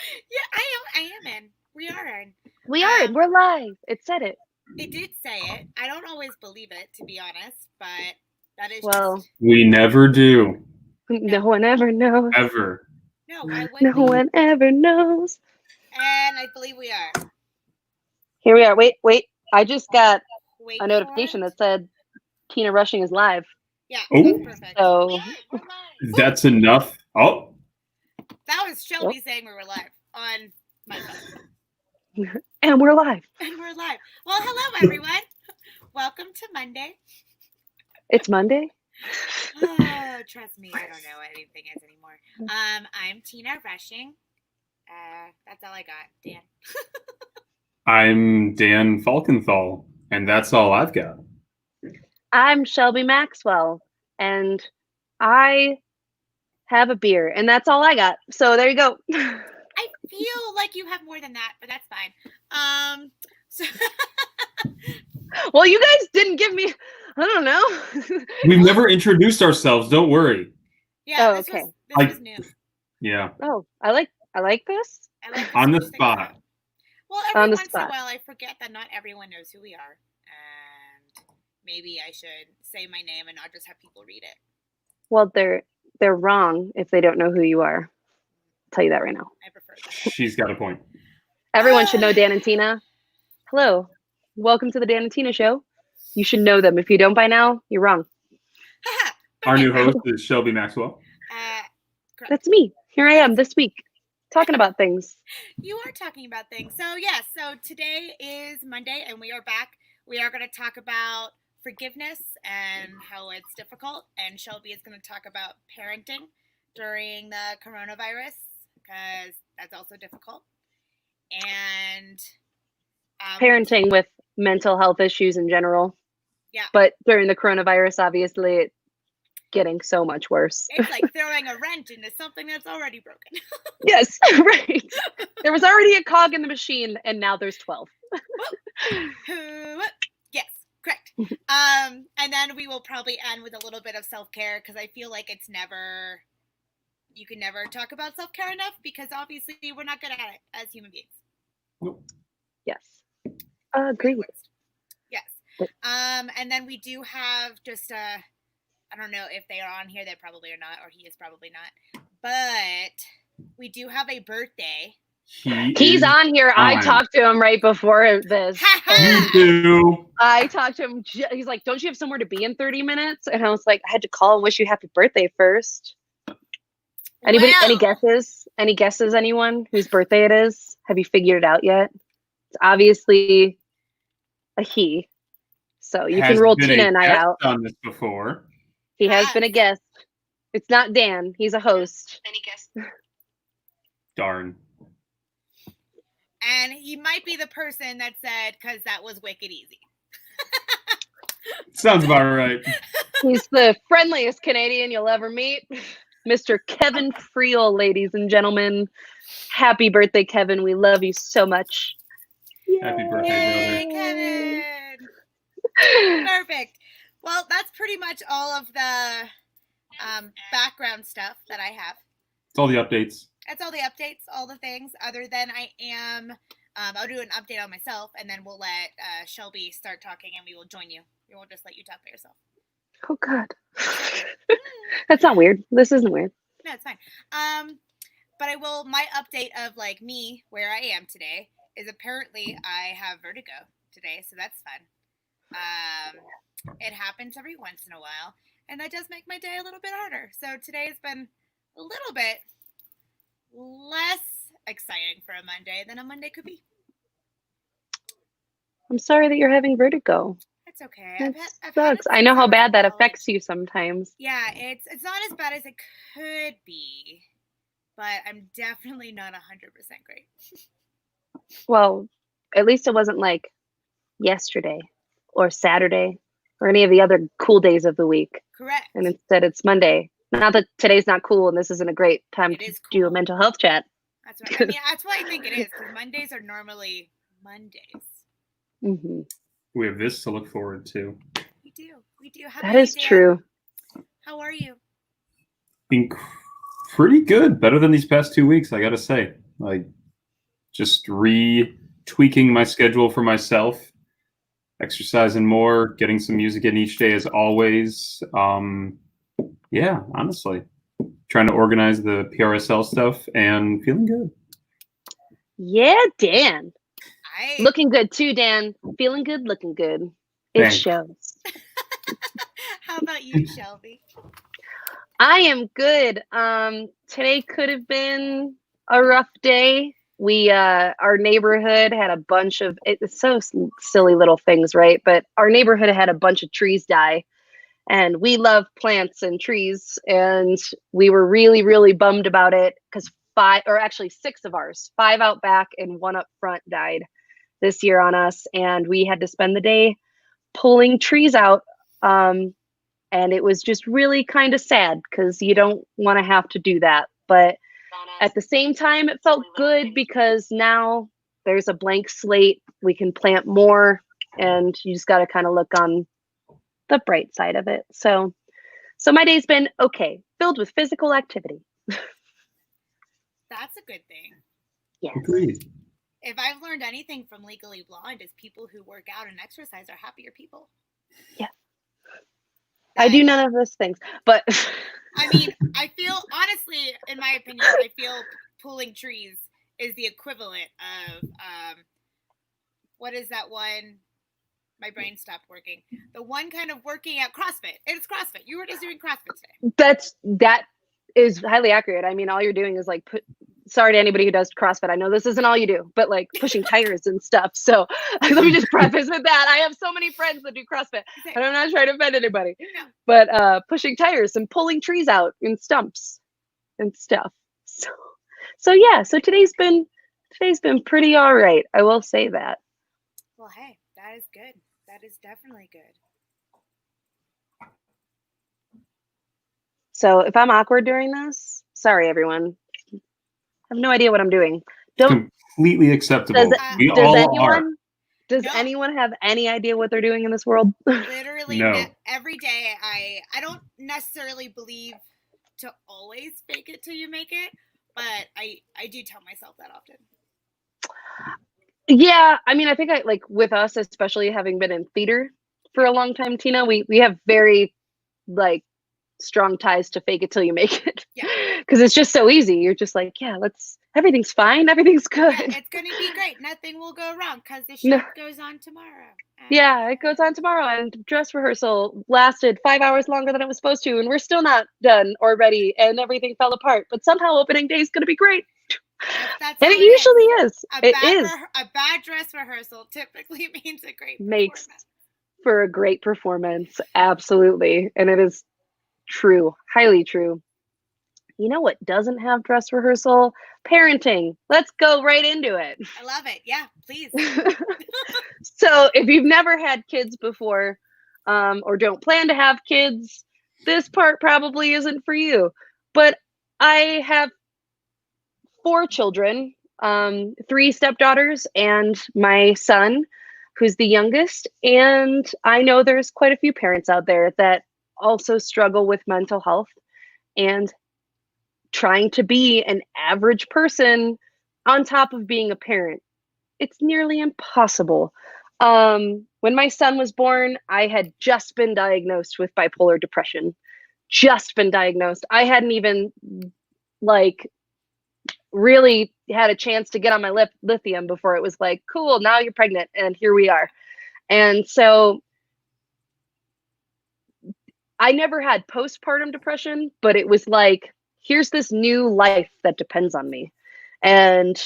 Yeah, I am in. We are in. We are. We're live. It said it. It did say it. I don't always believe it, to be honest, but that is Well, just. We never do. no one ever knows. Ever. No, why would No we? one ever knows. And I believe we are. Here we are. Wait. I just got Wait a for notification it. that said Tina Rushing is live. Yeah, Oh. that's perfect. So That's enough. Oh, That was Shelby saying we were live on my phone. and we're live. And we're live. Well, hello, everyone. Welcome to Monday. It's Monday. Oh, trust me, I don't know what anything is anymore. I'm Tina Rushing. That's all I got, Dan. I'm Dan Falkenthal, and that's all I've got. I'm Shelby Maxwell, and I have a beer, and that's all I got. So there you go. I feel like you have more than that, but that's fine. So Well, you guys didn't give me. I don't know. We've never introduced ourselves. Don't worry. yeah, Oh, this okay. was new. Yeah. Oh, I like this. I like this On the switch things spot. up. Well, On every the once in a spot. while, I forget that not everyone knows who we are, and maybe I should say my name and not just have people read it. Well, they're wrong if they don't know who you are. I'll tell you that right now. I prefer that. She's got a point. Everyone should know Dan and Tina. Hello. Welcome to the Dan and Tina show. You should know them. If you don't by now, you're wrong. Our new host is Shelby Maxwell. Correct. That's me. Here I am this week talking about things. You are talking about things. So, yes, so today is Monday and we are back. We are going to talk about forgiveness and how it's difficult. And Shelby is going to talk about parenting during the coronavirus because that's also difficult. And Parenting with mental health issues in general. Yeah. But during the coronavirus, obviously, it's getting so much worse. It's like throwing a wrench into something that's already broken. Yes, right. There was already a cog in the machine, and now there's 12. Yes, correct. And then we will probably end with a little bit of self-care because I feel like you can never talk about self-care enough because obviously we're not good at it as human beings. Nope. Yes. Agreed. Yes. And then we do have just I don't know if they are on here. They probably are not, or he is probably not. But we do have a birthday. He's on here. I talked to him right before this. You do. I talked to him. He's like, "Don't you have somewhere to be in 30 minutes?" And I was like, "I had to call and wish you happy birthday first." Anybody? Well, any guesses? Any guesses? Anyone whose birthday it is? Have you figured it out yet? It's obviously a he. So you can roll Tina and I out. Done this before. He has been a guest. It's not Dan. He's a host. Any guess? Darn. And he might be the person that said, because that was wicked easy. Sounds about right. He's the friendliest Canadian you'll ever meet. Mr. Kevin Friel, ladies and gentlemen. Happy birthday, Kevin. We love you so much. Happy birthday, Yay, Kevin. Perfect. Well, that's pretty much all of the background stuff that I have. It's all the updates. That's all the updates, all the things, other than I'll do an update on myself, and then we'll let Shelby start talking, and we will join you. We won't just let you talk by yourself. Oh, God. That's not weird. This isn't weird. No, it's fine. But my update of, like, me, where I am today, is apparently I have vertigo today, so that's fun. It happens every once in a while, and that does make my day a little bit harder. So today has been a little bit less exciting for a Monday than a Monday could be. I'm sorry that you're having vertigo. It's okay. It sucks. I know how bad that affects you sometimes. Yeah, it's not as bad as it could be, but I'm definitely not 100% great. Well, at least it wasn't like yesterday or Saturday or any of the other cool days of the week. Correct. And instead it's Monday. Not that today's not cool and this isn't a great time to do a mental health chat. That's right. I mean, that's what I think it is, because Mondays are normally Mondays. Mm-hmm. We have this to look forward to. We do. That is true. How are you? Being pretty good. Better than these past 2 weeks, I gotta say. Like just retweaking my schedule for myself, exercising more, getting some music in each day as always. Yeah, honestly, trying to organize the PRSL stuff and feeling good. Yeah, Dan. I Looking good too, Dan. Feeling good, looking good. It Thanks. shows. How about you, Shelby? I am good. Today could have been a rough day. We our neighborhood had a bunch of it's so silly little things, right? But our neighborhood had a bunch of trees die, and we love plants and trees, and we were really, really bummed about it because six of ours, five out back and one up front died this year on us, and we had to spend the day pulling trees out. And it was just really kind of sad because you don't want to have to do that. But at the same time, it felt good because now there's a blank slate. We can plant more, and you just got to kind of look on the bright side of it. So my day's been okay, filled with physical activity. That's a good thing. Yes. Agreed. If I've learned anything from Legally Blonde, is people who work out and exercise are happier people. Yeah. I do none of those things, but I mean, I feel, honestly, in my opinion, I feel pulling trees is the equivalent of, what is that one? My brain stopped working. The one kind of working out, CrossFit. It's CrossFit. You were just doing CrossFit today. That is highly accurate. I mean, all you're doing is like sorry to anybody who does CrossFit. I know this isn't all you do, but like pushing tires and stuff. So let me just preface with that. I have so many friends that do CrossFit, and I'm not trying to offend anybody, but pushing tires and pulling trees out in stumps and stuff. So yeah. So today's been pretty all right. I will say that. Well, hey, that is good. That is definitely good. So if I'm awkward during this, sorry everyone. I have no idea what I'm doing. Completely acceptable. We all are. Does anyone have any idea what they're doing in this world? Literally, No. Every day I don't necessarily believe to always fake it till you make it, but I do tell myself that often. Yeah, I mean, I think like with us, especially having been in theater for a long time, Tina, we have very like strong ties to fake it till you make it. Yeah. Because it's just so easy. You're just like, yeah, everything's fine. Everything's good. Yeah, it's going to be great. Nothing will go wrong because the show goes on tomorrow. Yeah, it goes on tomorrow. And dress rehearsal lasted 5 hours longer than it was supposed to. And we're still not done or ready. And everything fell apart. But somehow opening day is going to be great. That's and it usually is. A bad dress rehearsal typically means a great makes for a great performance. Absolutely. And it is true. Highly true. You know what doesn't have dress rehearsal? Parenting. Let's go right into it. I love it. Yeah, please. So if you've never had kids before, or don't plan to have kids, this part probably isn't for you. But I have 4 children, 3 stepdaughters and my son, who's the youngest. And I know there's quite a few parents out there that also struggle with mental health and trying to be an average person on top of being a parent. It's nearly impossible. When my son was born, I had just been diagnosed with bipolar depression. Just been diagnosed. I hadn't even like really had a chance to get on my lithium before it was like, cool, now you're pregnant and here we are. And so I never had postpartum depression, but it was like, here's this new life that depends on me. And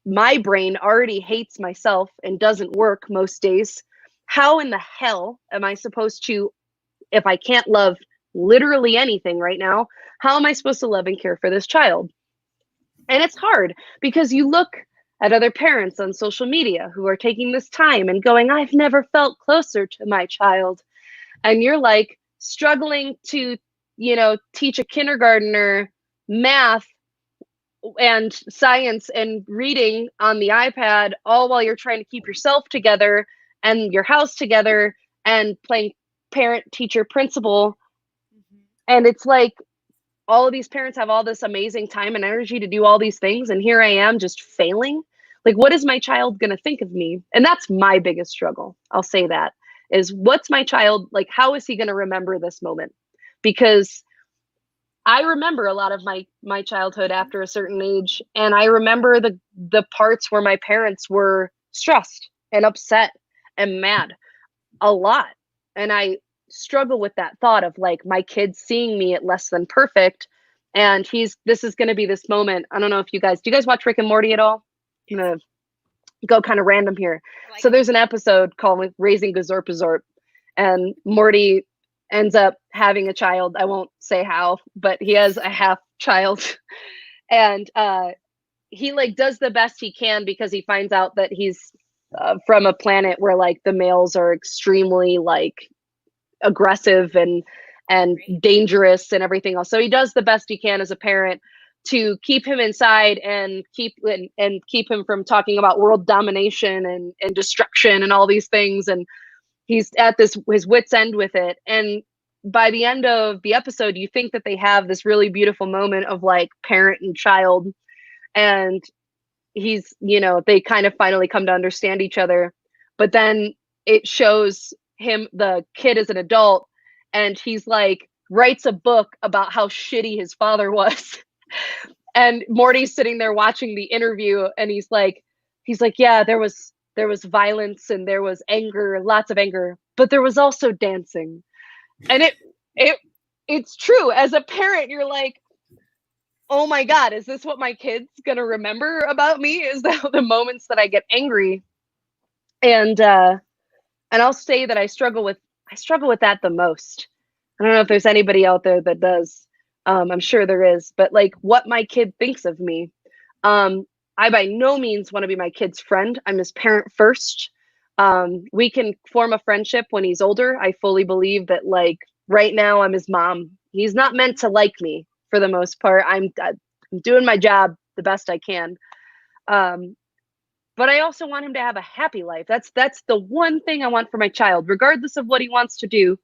my brain already hates myself and doesn't work most days. How in the hell am I supposed to, if I can't love literally anything right now, how am I supposed to love and care for this child? And it's hard because you look at other parents on social media who are taking this time and going, I've never felt closer to my child. And you're like struggling to, teach a kindergartner math and science and reading on the iPad, all while you're trying to keep yourself together and your house together and playing parent, teacher, principal. Mm-hmm. And it's like, all of these parents have all this amazing time and energy to do all these things, and here I am just failing. Like, what is my child going to think of me? And that's my biggest struggle. I'll say that is, what's my child like? How is he going to remember this moment? Because I remember a lot of my childhood after a certain age, and I remember the parts where my parents were stressed and upset and mad a lot. And I struggle with that thought of like my kids seeing me at less than perfect. And this is going to be this moment. I don't know if do you guys watch Rick and Morty at all? I'm going to go kind of random here. Like, So there's an episode called Raising Gazorpazorp, and Morty ends up having a child. I won't say how, but he has a half child. And he like does the best he can because he finds out that he's from a planet where like the males are extremely like aggressive and dangerous and everything else. So he does the best he can as a parent to keep him inside and keep him from talking about world domination and destruction and all these things. And he's at his wit's end with it. And by the end of the episode, you think that they have this really beautiful moment of like parent and child, and they kind of finally come to understand each other. But then it shows him, the kid, as an adult, and he's like writes a book about how shitty his father was. And Morty's sitting there watching the interview, and he's like, yeah, there was violence and there was anger, lots of anger, but there was also dancing. And it's true. As a parent, you're like, oh my God, is this what my kid's gonna remember about me? Is that the moments that I get angry? And I'll say that I struggle with that the most. I don't know if there's anybody out there that does. I'm sure there is, but like what my kid thinks of me. I by no means want to be my kid's friend. I'm his parent first. We can form a friendship when he's older. I fully believe that, like, right now I'm his mom. He's not meant to like me for the most part. I'm doing my job the best I can. But I also want him to have a happy life. That's the one thing I want for my child, regardless of what he wants to do.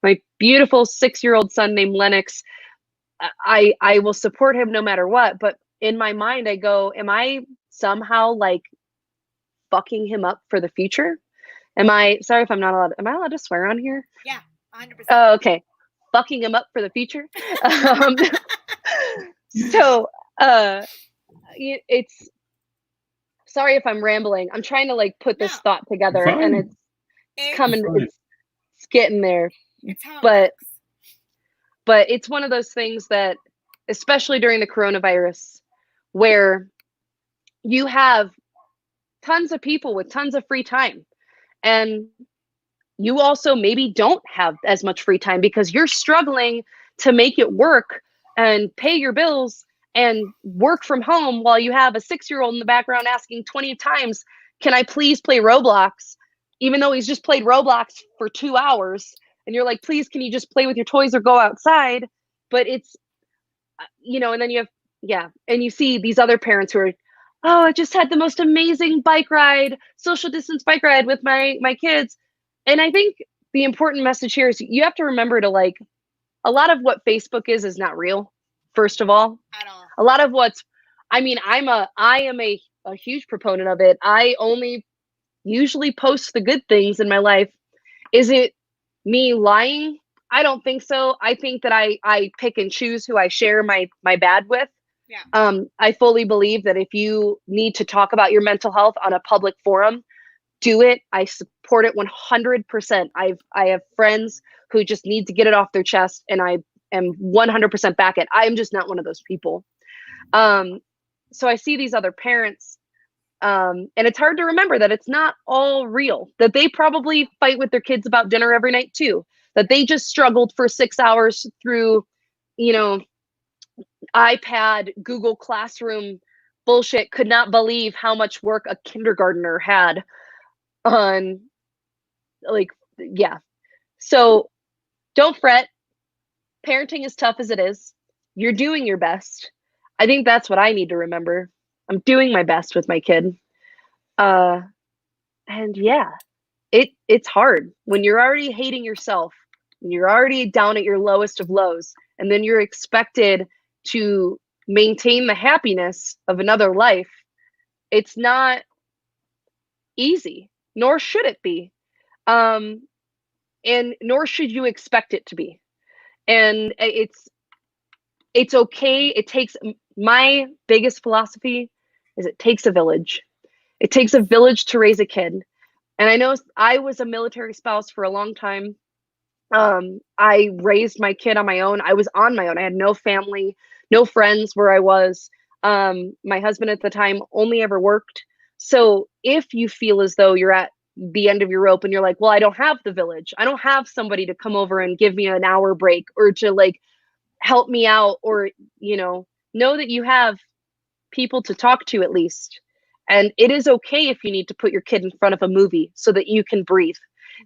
My beautiful 6-year-old son named Lennox, I will support him no matter what. But in my mind, I go, am I somehow like fucking him up for the future? Sorry if I'm not allowed. Am I allowed to swear on here? Yeah, 100%. Oh, okay. Fucking him up for the future. So it's, sorry if I'm rambling. I'm trying to like put this thought together, and it's coming. It's getting there. It's how it but works. But it's one of those things that, especially during the coronavirus, where you have tons of people with tons of free time, and you also maybe don't have as much free time because you're struggling to make it work and pay your bills and work from home while you have a 6-year-old in the background asking 20 times, can I please play Roblox? Even though he's just played Roblox for 2 hours. And you're like, please, can you just play with your toys or go outside? But it's, and then you have, and you see these other parents who are, oh, I just had the most amazing bike ride, social distance bike ride with my kids. And I think the important message here is you have to remember to, like, a lot of what Facebook is not real, first of all. At all. A lot of I am a huge proponent of it. I only usually post the good things in my life. Is it me lying? I don't think so. I think that I pick and choose who I share my bad with. Yeah. I fully believe that if you need to talk about your mental health on a public forum, do it. I support it 100%. I have friends who just need to get it off their chest, and I am 100% back it. I'm just not one of those people. So I see these other parents, and it's hard to remember that it's not all real, that they probably fight with their kids about dinner every night too, that they just struggled for 6 hours through, iPad, Google Classroom bullshit, could not believe how much work a kindergartner had on, like, yeah. So don't fret. Parenting is tough as it is. You're doing your best. I think that's what I need to remember. I'm doing my best with my kid. And yeah, it's hard when you're already hating yourself, when you're already down at your lowest of lows, and then you're expected to maintain the happiness of another life, it's not easy, nor should it be. And nor should you expect it to be. And it's okay. It takes, my biggest philosophy is it takes a village. It takes a village to raise a kid. And I know I was a military spouse for a long time. I raised my kid on my own. I was on my own. I had no family, no friends where I was. My husband at the time only ever worked. So if you feel as though you're at the end of your rope and you're like, well, I don't have the village, I don't have somebody to come over and give me an hour break or to like help me out, or, know that you have people to talk to at least. And it is okay if you need to put your kid in front of a movie so that you can breathe.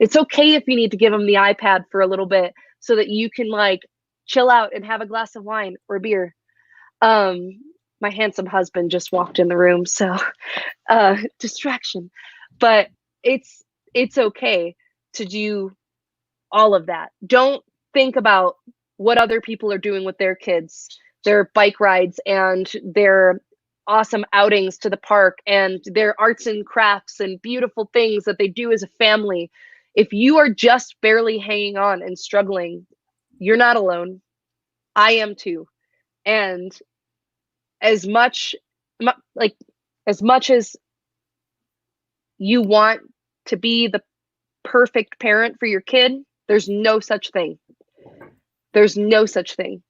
It's okay if you need to give them the iPad for a little bit so that you can like chill out and have a glass of wine or beer. My handsome husband just walked in the room, so distraction. But it's okay to do all of that. Don't think about what other people are doing with their kids, their bike rides and their awesome outings to the park and their arts and crafts and beautiful things that they do as a family. If you are just barely hanging on and struggling, you're not alone. I am too. And as much as you want to be the perfect parent for your kid, there's no such thing. There's no such thing.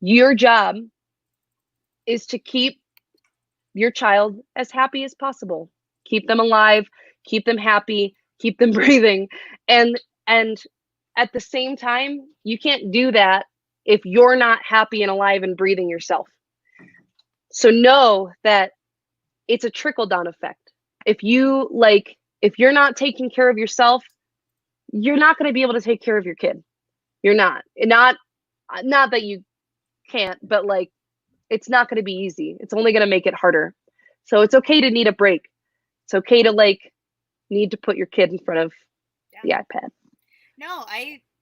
Your job is to keep your child as happy as possible. Keep them alive, keep them happy, keep them breathing. And at the same time, you can't do that if you're not happy and alive and breathing yourself. So know that it's a trickle-down effect. If you're not taking care of yourself, you're not going to be able to take care of your kid. You're not that you can't, but like, it's not going to be easy. It's only going to make it harder. So it's okay to need a break. It's okay to like need to put your kid in front of the iPad. No,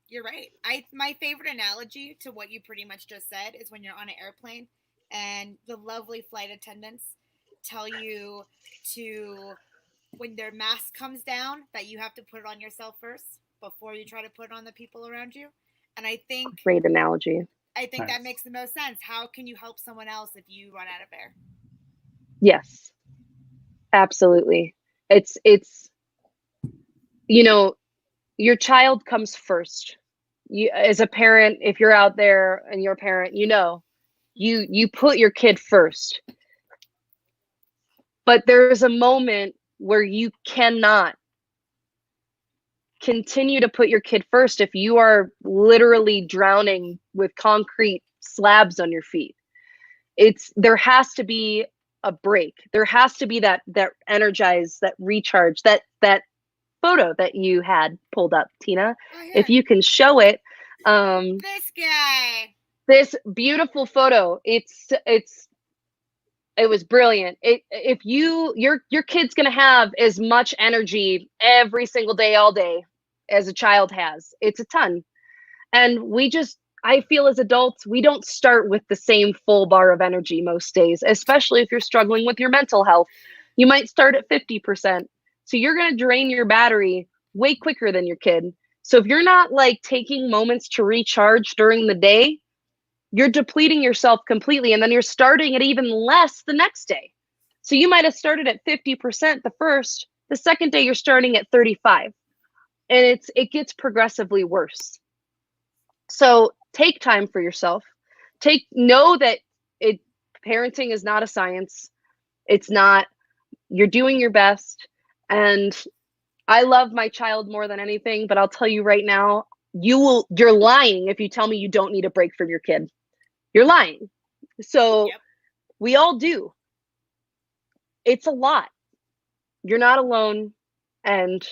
you're right. My favorite analogy to what you pretty much just said is when you're on an airplane and the lovely flight attendants tell you to, when their mask comes down, that you have to put it on yourself first before you try to put it on the people around you. And I think great analogy. I think that makes the most sense. How can you help someone else if you run out of air? Yes, absolutely. It's your child comes first. You, as a parent, if you're out there and you're a parent, you put your kid first. But there's a moment where you cannot continue to put your kid first if you are literally drowning with concrete slabs on your feet. There has to be a break. There has to be that energize, that recharge, that photo that you had pulled up, Tina. Oh, yeah. If you can show it. This guy. This beautiful photo. It was brilliant. If your kid's gonna have as much energy every single day, all day, as a child has. It's a ton. And I feel as adults, we don't start with the same full bar of energy most days, especially if you're struggling with your mental health. You might start at 50%. So you're going to drain your battery way quicker than your kid. So if you're not like taking moments to recharge during the day, you're depleting yourself completely. And then you're starting at even less the next day. So you might have started at 50% the second day you're starting at 35. And it gets progressively worse. So take time for yourself. Know that parenting is not a science. It's not. You're doing your best. And I love my child more than anything, but I'll tell you right now, you're lying if you tell me you don't need a break from your kid. You're lying. So yep. We all do. It's a lot. You're not alone. And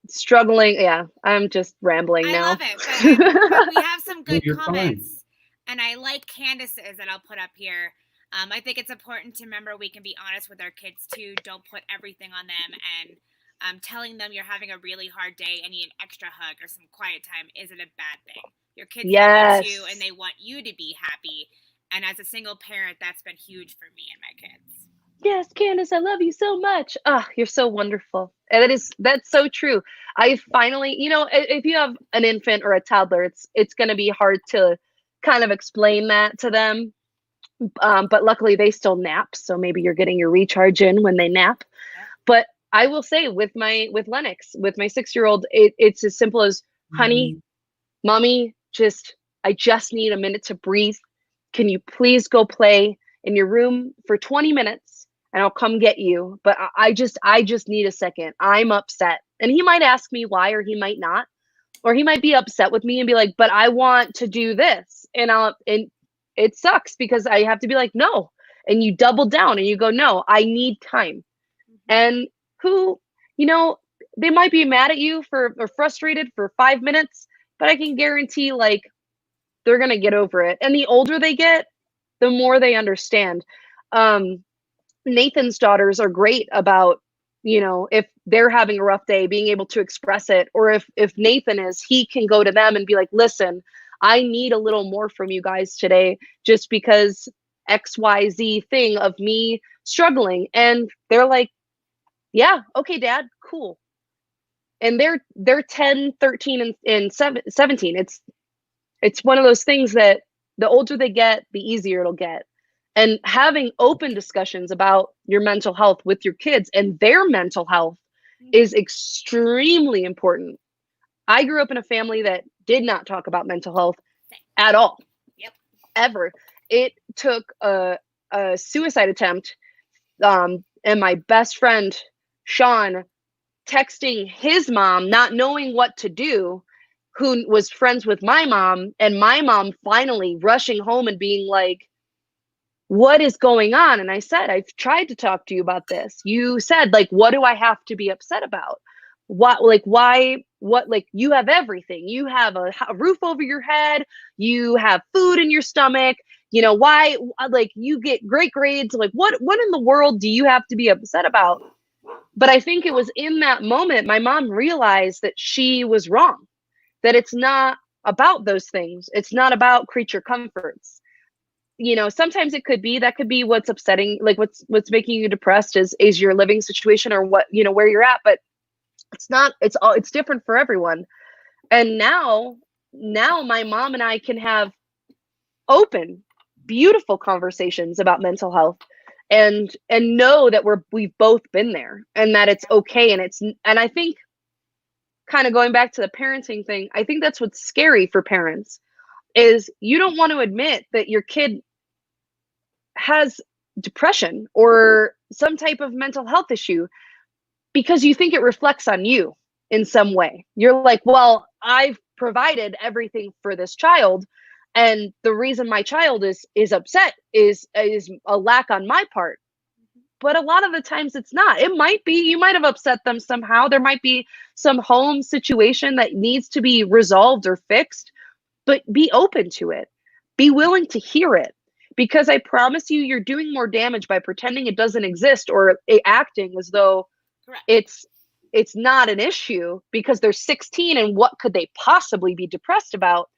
struggling. Yeah, I'm just rambling now. I love it. But we have some good comments. And I like Candace's that I'll put up here. I think it's important to remember we can be honest with our kids too. Don't put everything on them. And telling them you're having a really hard day and need an extra hug or some quiet time isn't a bad thing. Your kids love you too, Yes. and they want you to be happy. And as a single parent, that's been huge for me and my kids. Yes, Candace, I love you so much. Ah, you're so wonderful. And that's so true. I finally, if you have an infant or a toddler, it's going to be hard to kind of explain that to them. But luckily they still nap, so maybe you're getting your recharge in when they nap. Yeah. But I will say with Lennox, with my 6-year-old, it's as simple as, honey, mommy, I just need a minute to breathe. Can you please go play in your room for 20 minutes and I'll come get you? But I just need a second. I'm upset. And he might ask me why, or he might not. Or he might be upset with me and be like, but I want to do this. And it sucks because I have to be like, no. And you double down and you go, no, I need time. And who, they might be mad at you or frustrated for 5 minutes, but I can guarantee like they're going to get over it. And the older they get, the more they understand. Nathan's daughters are great about, if they're having a rough day, being able to express it. Or if Nathan is, he can go to them and be like, listen, I need a little more from you guys today, just because XYZ thing of me struggling. And they're like, yeah, okay, dad, cool. And they're 10, 13, and 17. It's one of those things that the older they get, the easier it'll get. And having open discussions about your mental health with your kids and their mental health is extremely important. I grew up in a family that did not talk about mental health at all. Yep. Ever. It took a suicide attempt, and my best friend, Sean, texting his mom, not knowing what to do, who was friends with my mom, and my mom finally rushing home and being like, what is going on? And I said, I've tried to talk to you about this. You said, like, what do I have to be upset about? Why, you have everything. You have a roof over your head. You have food in your stomach. Why, you get great grades. Like, what in the world do you have to be upset about? But I think it was in that moment, my mom realized that she was wrong, that it's not about those things. It's not about creature comforts. Sometimes that could be what's upsetting, like what's making you depressed is your living situation or what, where you're at, but it's different for everyone. And now my mom and I can have open, beautiful conversations about mental health and know that we've both been there and that it's okay. And I think, kind of going back to the parenting thing, I think that's what's scary for parents is you don't want to admit that your kid has depression or some type of mental health issue because you think it reflects on you in some way. You're like, well, I've provided everything for this child, and the reason my child is upset is a lack on my part. But a lot of the times it's not. It might be, you might have upset them somehow. There might be some home situation that needs to be resolved or fixed, but be open to it. Be willing to hear it. Because I promise you, you're doing more damage by pretending it doesn't exist or acting as though Correct. it's not an issue because they're 16 and what could they possibly be depressed about?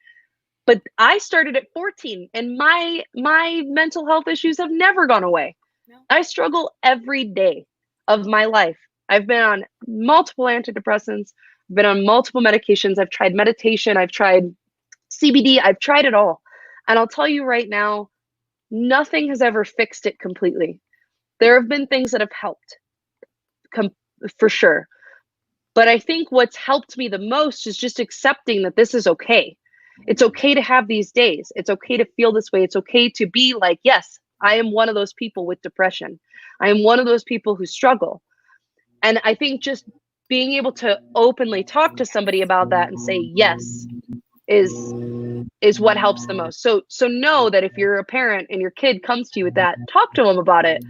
But I started at 14 and my mental health issues have never gone away. No. I struggle every day of my life. I've been on multiple antidepressants, I've been on multiple medications, I've tried meditation, I've tried CBD, I've tried it all. And I'll tell you right now, nothing has ever fixed it completely. There have been things that have helped, for sure. But I think what's helped me the most is just accepting that this is okay. It's okay to have these days. It's okay to feel this way. It's okay to be like, yes, I am one of those people with depression. I am one of those people who struggle. And I think just being able to openly talk to somebody about that and say yes is what helps the most. So know that if you're a parent and your kid comes to you with that, talk to them about it.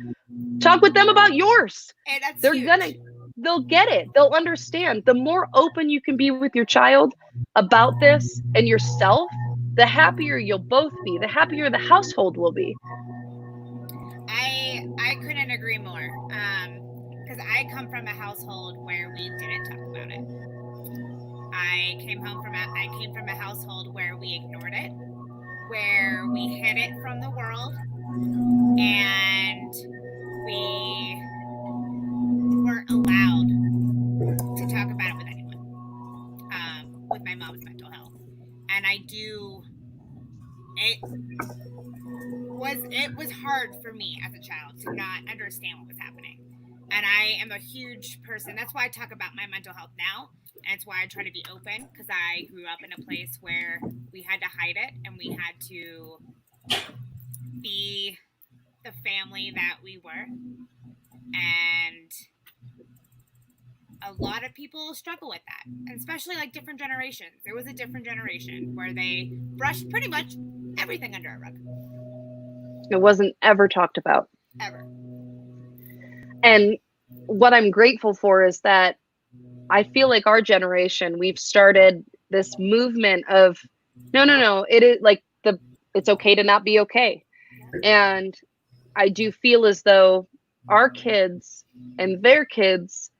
Talk with them about yours. Hey, that's They're huge. they'll get it. They'll understand. The more open you can be with your child about this and yourself, the happier you'll both be, the happier the household will be. I couldn't agree more. Because I come from a household where we didn't talk about it. I came from a household where we ignored it, where we hid it from the world, and we weren't allowed to talk about it with anyone, with my mom's mental health. And it was hard for me as a child to not understand what was happening. And I am a huge person. That's why I talk about my mental health now. And it's why I try to be open, because I grew up in a place where we had to hide it and we had to be the family that we were. And a lot of people struggle with that, and especially like different generations. There was a different generation where they brushed pretty much everything under a rug. It wasn't ever talked about. Ever. And what I'm grateful for is that I feel like our generation, we've started this movement of no, it is like it's okay to not be okay. And I do feel as though our kids and their kids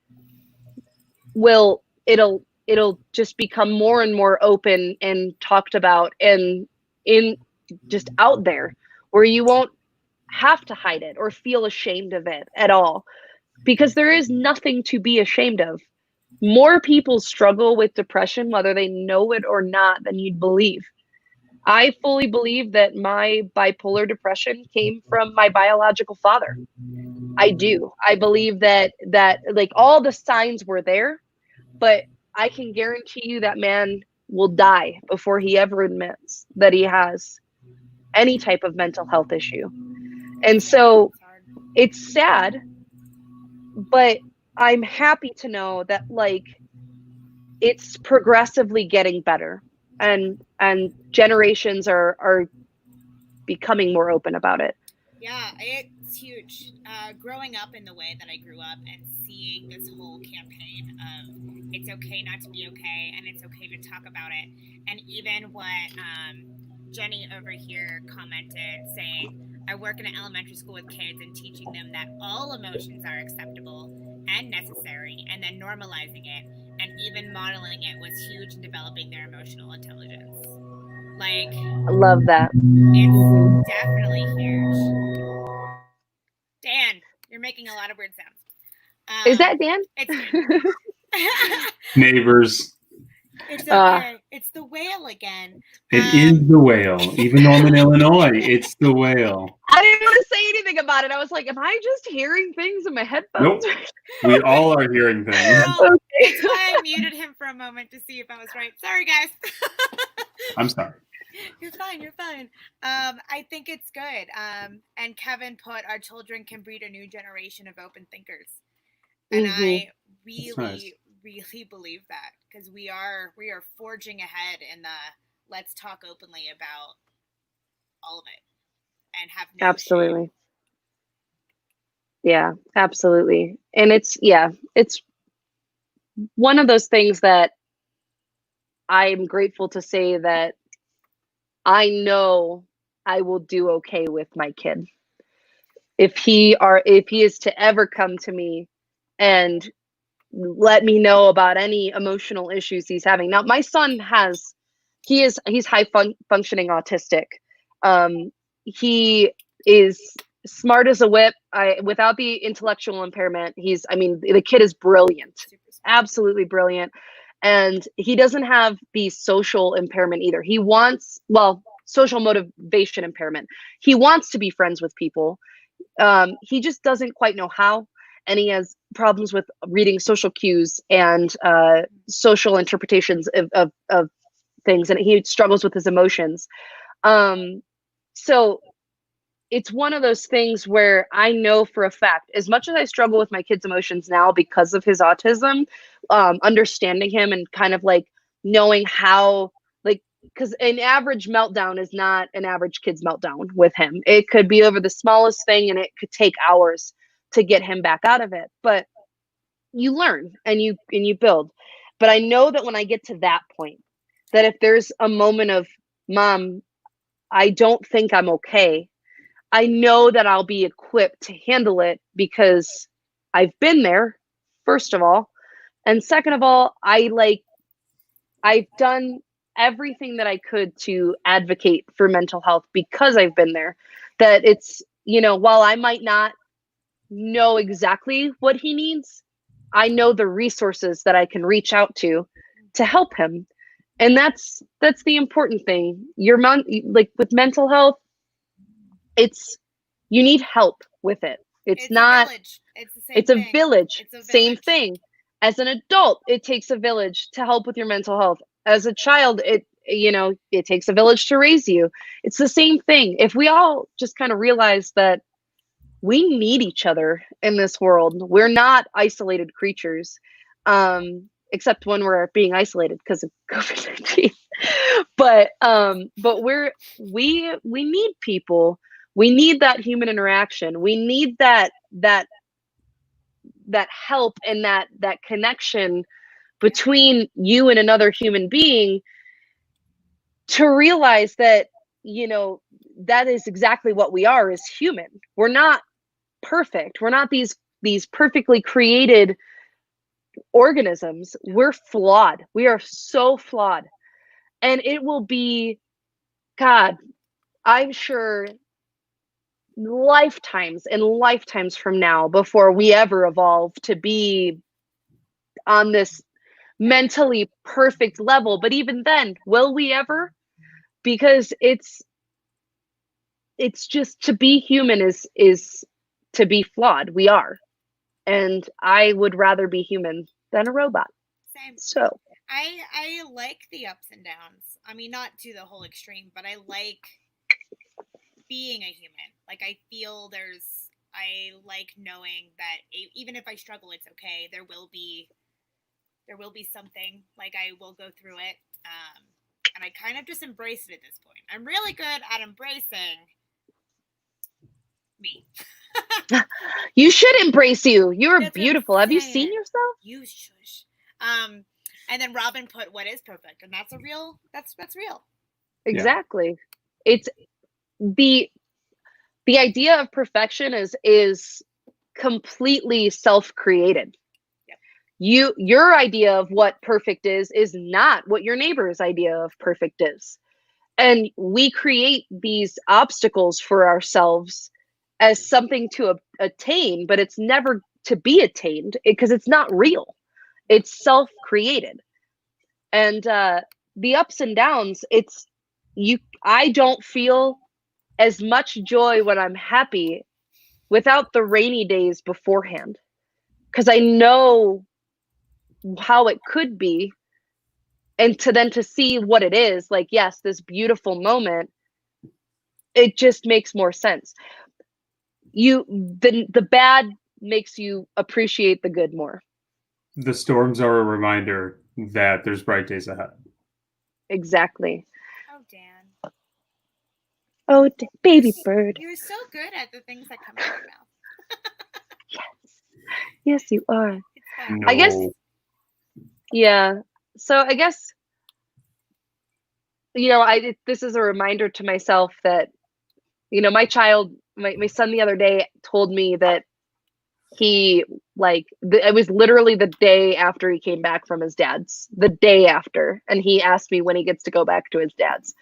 it'll just become more and more open and talked about and in just out there, where you won't have to hide it or feel ashamed of it at all, because there is nothing to be ashamed of. More people struggle with depression, whether they know it or not, than you'd believe. I fully believe that my bipolar depression came from my biological father. I do. I believe that like all the signs were there, but I can guarantee you that man will die before he ever admits that he has any type of mental health issue. And so it's sad, but I'm happy to know that like it's progressively getting better, and generations are becoming more open about it. Yeah, it's huge. Growing up in the way that I grew up and seeing this whole campaign of it's okay not to be okay and it's okay to talk about it. And even what Jenny over here commented saying, I work in an elementary school with kids and teaching them that all emotions are acceptable and necessary, and then normalizing it and even modeling it was huge in developing their emotional intelligence. Like, I love that. It's definitely huge. Dan, you're making a lot of weird sounds. Is that Dan? It's Dan. Neighbors. It's okay. It's the whale again. It is the whale. Even though I'm in Illinois, it's the whale. I didn't want to say anything about it. I was like, am I just hearing things in my headphones? Nope. We all are hearing things. Well, that's why I muted him for a moment to see if I was right. Sorry, guys. I'm sorry. You're fine. You're fine. I think it's good. And Kevin put, our children can breed a new generation of open thinkers. And I really, really believe that, because we are forging ahead in the let's talk openly about all of it and have no absolutely shame. Yeah, absolutely. And it's one of those things that I'm grateful to say that I know I will do okay with my kid. If he is to ever come to me and let me know about any emotional issues he's having. Now, my son he's high functioning autistic. He is smart as a whip. Without the intellectual impairment, the kid is brilliant, absolutely brilliant. And he doesn't have the social impairment either. He wants, social motivation impairment. He wants to be friends with people. He just doesn't quite know how. And he has problems with reading social cues and social interpretations of things. And he struggles with his emotions. So it's one of those things where I know for a fact, as much as I struggle with my kid's emotions now because of his autism, understanding him and kind of like knowing how, like, because an average meltdown is not an average kid's meltdown with him. It could be over the smallest thing and it could take hours to get him back out of it. But you learn and you build. But I know that when I get to that point, that if there's a moment of, Mom, I don't think I'm okay, I know that I'll be equipped to handle it because I've been there, first of all. And second of all, I I've done everything that I could to advocate for mental health because I've been there. That it's, while I might not know exactly what he needs, I know the resources that I can reach out to help him. And that's the important thing. Like with mental health, you need help with it. It's not a village. It's the same it's a thing. village. It's a Same village. thing. As an adult, it takes a village to help with your mental health. As a child, it takes a village to raise you. It's the same thing. If we all just kind of realize that we need each other in this world, we're not isolated creatures, except when we're being isolated because of COVID-19. But we need people. We need that human interaction. We need that help and that connection between you and another human being, to realize that that is exactly what we are as human. We're not perfect. We're not these perfectly created organisms. We're flawed. We are so flawed. And it will be, God, I'm sure, lifetimes and lifetimes from now before we ever evolve to be on this mentally perfect level. But even then, will we ever? Because it's just, to be human is to be flawed. We are. And I would rather be human than a robot. Same. So I like the ups and downs. I mean, not to the whole extreme, but I like being a human. Like, I like knowing that even if I struggle, it's okay. There will be something. Like, I will go through it. And I kind of just embrace it at this point. I'm really good at embracing me. You should embrace you. You're That's beautiful. Have you seen yourself? You shush. And then Robin put, "What is perfect?" And that's real. Exactly. Yeah. It's the idea of perfection is completely self-created. Yep. Your idea of what perfect is not what your neighbor's idea of perfect is. And we create these obstacles for ourselves as something to attain, but it's never to be attained because it's not real. It's self-created. And the ups and downs, I don't feel as much joy when I'm happy without the rainy days beforehand, because I know how it could be, and to see what it is, like, yes, this beautiful moment, it just makes more sense. The bad makes you appreciate the good more. The storms are a reminder that there's bright days ahead. Exactly. Oh, Dan. Oh, baby bird. You're so good at the things that come out of your mouth. Yes, you are. No. I guess. Yeah. So I guess, this is a reminder to myself that, my son the other day told me that he, it was literally the day after he came back from his dad's, the day after. And he asked me when he gets to go back to his dad's.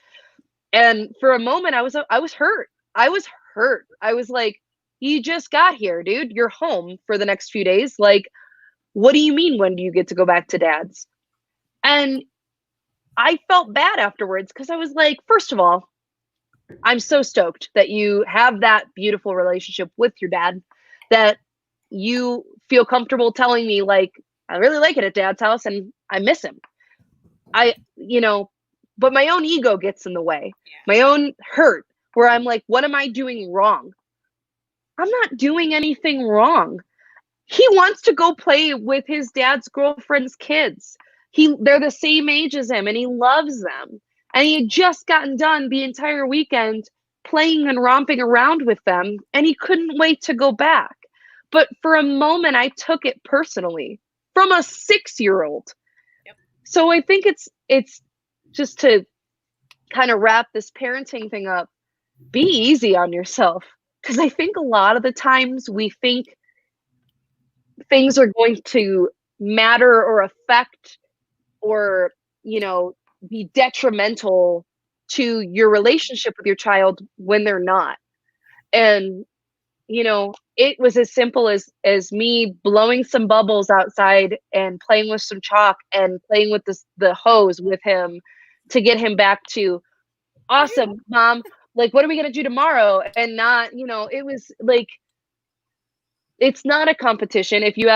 And for a moment, I was hurt. I was hurt. I was like, you just got here, dude. You're home for the next few days. Like, what do you mean, when do you get to go back to dad's? And I felt bad afterwards because I was like, first of all, I'm so stoked that you have that beautiful relationship with your dad, that you feel comfortable telling me, like, I really like it at dad's house and I miss him. But my own ego gets in the way. Yeah. My own hurt, where I'm like, what am I doing wrong? I'm not doing anything wrong. He wants to go play with his dad's girlfriend's kids. They're the same age as him and he loves them. And he had just gotten done the entire weekend playing and romping around with them, and he couldn't wait to go back. But for a moment, I took it personally from a 6-year-old. Yep. So I think it's just to kind of wrap this parenting thing up, be easy on yourself. Because I think a lot of the times we think things are going to matter or affect or be detrimental to your relationship with your child when they're not. And it was as simple as me blowing some bubbles outside and playing with some chalk and playing with the hose with him to get him back to, awesome, mom, like, what are we going to do tomorrow? And not, it was like, it's not a competition. If you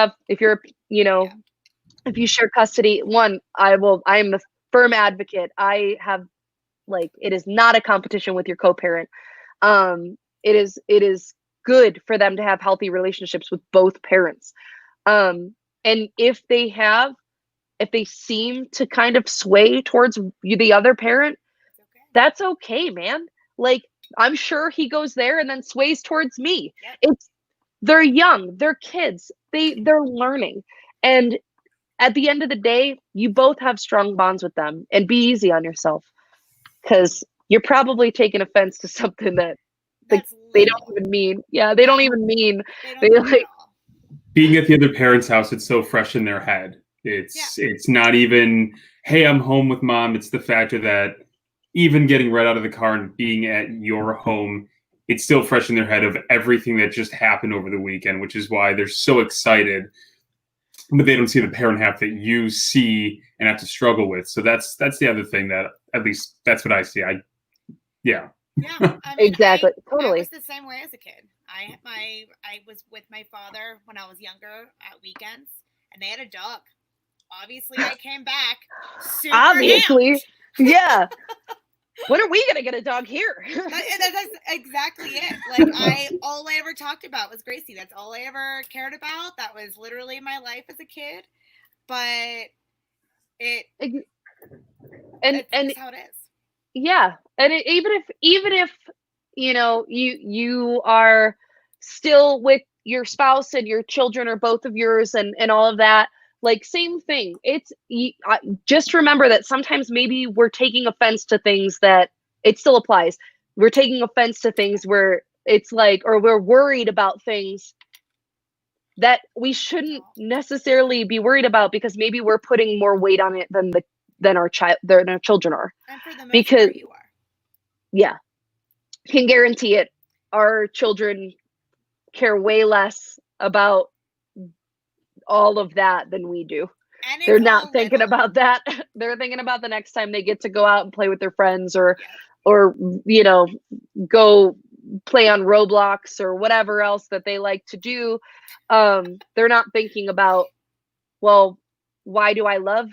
share custody, I am the firm advocate. I have, like, it is not a competition with your co-parent. It is good for them to have healthy relationships with both parents. And if they seem to kind of sway towards the other parent, that's okay, man. Like, I'm sure he goes there and then sways towards me. Yep. They're young, they're kids, they're learning. And at the end of the day, you both have strong bonds with them, and be easy on yourself, because you're probably taking offense to something that they don't even mean. Yeah, they don't even mean. They like being at the other parent's house. It's so fresh in their head. It's not even, hey, I'm home with mom. It's the factor that even getting right out of the car and being at your home, it's still fresh in their head of everything that just happened over the weekend, which is why they're so excited. But they don't see the parent half that you see and have to struggle with. So that's the other thing that, at least that's what I see. Yeah, exactly. Totally. I was the same way as a kid. I was with my father when I was younger at weekends, and they had a dog. Obviously, I came back super Obviously, yeah. When are we gonna get a dog here? That's exactly it. Like, all I ever talked about was Gracie. That's all I ever cared about. That was literally my life as a kid. But it's how it is. Yeah, and even if you are still with your spouse and your children are both of yours and all of that, like, same thing. Just remember that sometimes maybe we're taking offense to things that it still applies. We're taking offense to things where it's like, or we're worried about things that we shouldn't necessarily be worried about, because maybe we're putting more weight on it than our children are. And for the most because part, you are. Yeah, can guarantee it. Our children care way less about all of that than we do. They're not thinking about that. They're thinking about the next time they get to go out and play with their friends, or go play on Roblox or whatever else that they like to do. They're not thinking about, well, why do I love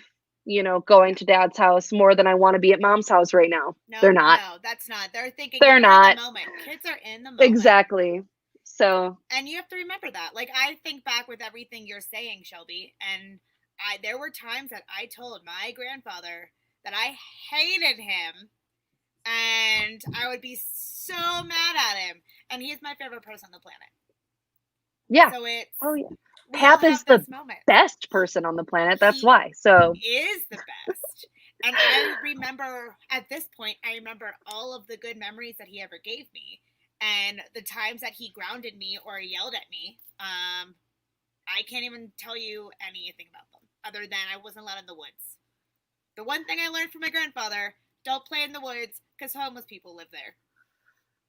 going to dad's house more than I want to be at mom's house right now? No, they're not. No, that's not. They're thinking they're not. In the moment. Kids are in the moment. Exactly. So, and you have to remember that. Like, I think back with everything you're saying, Shelby, and there were times that I told my grandfather that I hated him, and I would be so mad at him, and he's my favorite person on the planet. Yeah. So it's Pap is the best person on the planet. That's why. So he is the best. And I remember, at this point, all of the good memories that he ever gave me. And the times that he grounded me or yelled at me, I can't even tell you anything about them, other than I wasn't allowed in the woods. The one thing I learned from my grandfather, don't play in the woods, because homeless people live there.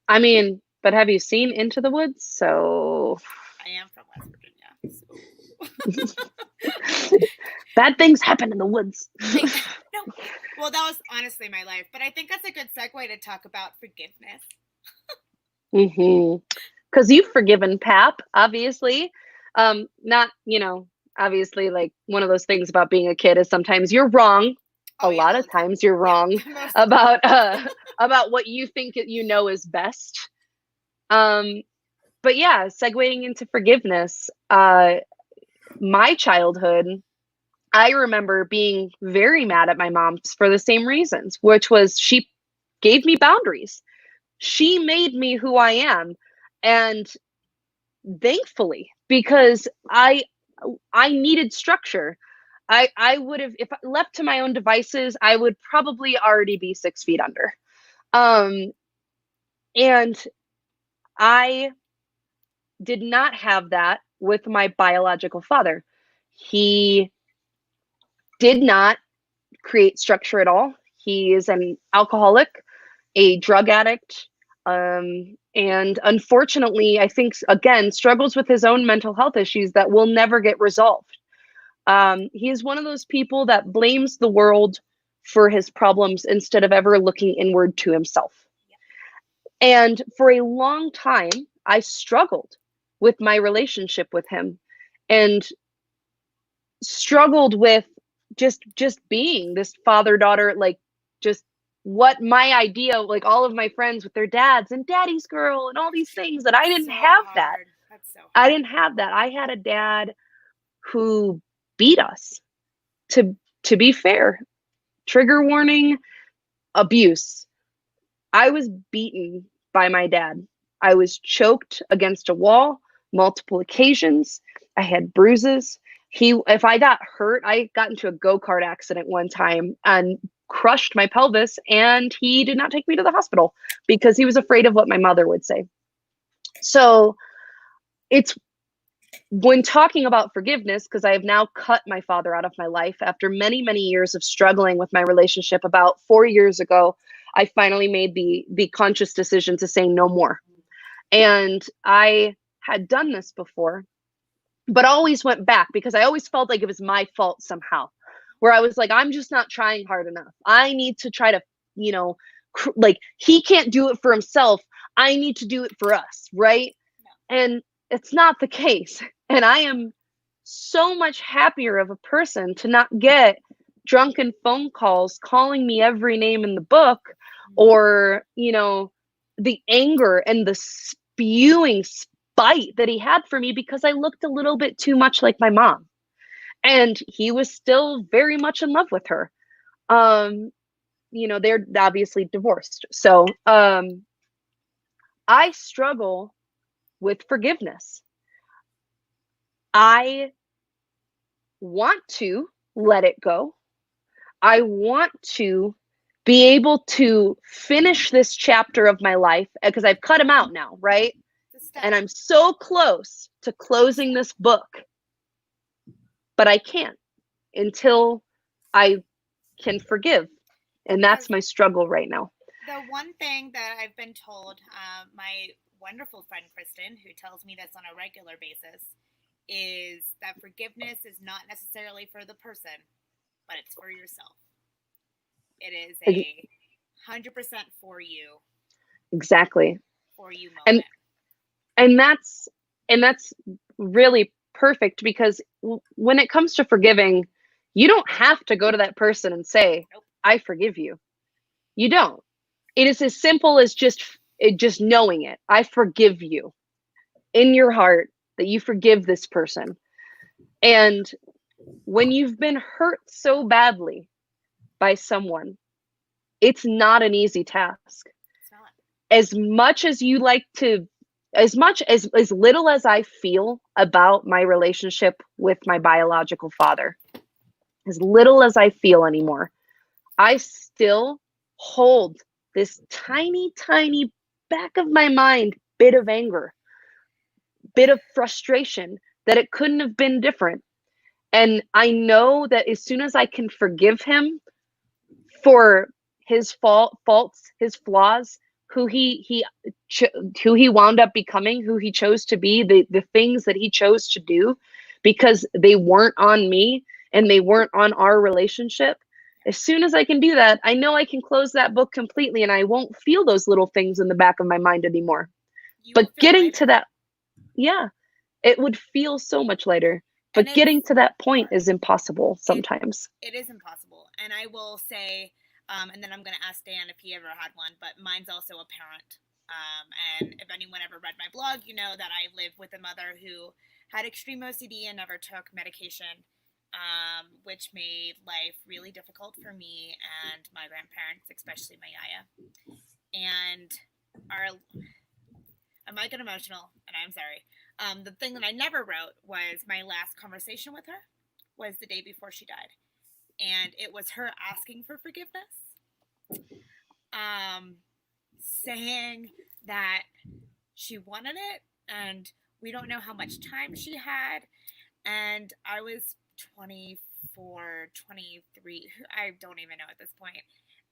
I mean, but have you seen Into the Woods? So I am from West Virginia. So. Bad things happen in the woods. No. Well, that was honestly my life. But I think that's a good segue to talk about forgiveness. Because you've forgiven Pap, obviously. Not, obviously, like, one of those things about being a kid is sometimes you're wrong. A lot of times you're wrong about what you think is best. But yeah, segueing into forgiveness, my childhood, I remember being very mad at my mom for the same reasons, which was she gave me boundaries. She made me who I am. And thankfully, because I needed structure. I would have, if left to my own devices, I would probably already be 6 feet under. And I did not have that with my biological father. He did not create structure at all. He is an alcoholic, a drug addict, and unfortunately, I think, again, struggles with his own mental health issues that will never get resolved. He is one of those people that blames the world for his problems instead of ever looking inward to himself. And for a long time, I struggled with my relationship with him and struggled with just being this father-daughter, like just what my idea, like all of my friends with their dads and daddy's girl and all these things that I didn't So have hard. that. That's so hard. I didn't have that. I had a dad who beat us. To be fair, trigger warning, abuse. I was beaten by my dad. I was choked against a wall multiple occasions. I had bruises. If I got hurt, I got into a go-kart accident one time and crushed my pelvis, and he did not take me to the hospital because he was afraid of what my mother would say. So it's when talking about forgiveness, because I have now cut my father out of my life after many, many years of struggling with my relationship. About 4 years ago, I finally made the conscious decision to say no more. And I had done this before, but always went back because I always felt like it was my fault somehow, where I was like, I'm just not trying hard enough. I need to try to, like he can't do it for himself. I need to do it for us, right? And it's not the case. And I am so much happier of a person to not get drunken phone calls calling me every name in the book, or, the anger and the spewing spite that he had for me because I looked a little bit too much like my mom. And he was still very much in love with her. They're obviously divorced. So I struggle with forgiveness. I want to let it go. I want to be able to finish this chapter of my life because I've cut him out now, right? And I'm so close to closing this book, but I can't until I can forgive. And that's my struggle right now. The one thing that I've been told, my wonderful friend Kristen, who tells me this on a regular basis, is that forgiveness is not necessarily for the person, but it's for yourself. It is 100% for you. Exactly. For you moment. And that's really perfect, because when it comes to forgiving, you don't have to go to that person and say, nope, I forgive you. You don't. It is as simple as just knowing it. I forgive you in your heart, that you forgive this person. And when you've been hurt so badly by someone, it's not an easy task. It's not. As much as little as I feel about my relationship with my biological father, as little as I feel anymore, I still hold this tiny, tiny back of my mind bit of anger, bit of frustration that it couldn't have been different. And I know that as soon as I can forgive him for his faults, his flaws, who he wound up becoming, who he chose to be, the things that he chose to do, because they weren't on me and they weren't on our relationship. As soon as I can do that, I know I can close that book completely, and I won't feel those little things in the back of my mind anymore. But getting to that, it would feel so much lighter. But getting to that point is impossible sometimes. It is impossible. And I will say, and then I'm going to ask Dan if he ever had one, but mine's also a parent. And if anyone ever read my blog, you know that I live with a mother who had extreme OCD and never took medication, which made life really difficult for me and my grandparents, especially my yaya. And I might get emotional, and I'm sorry. The thing that I never wrote was my last conversation with her was the day before she died. And it was her asking for forgiveness, saying that she wanted it, and we don't know how much time she had. And I was 24 for 23, I don't even know at this point.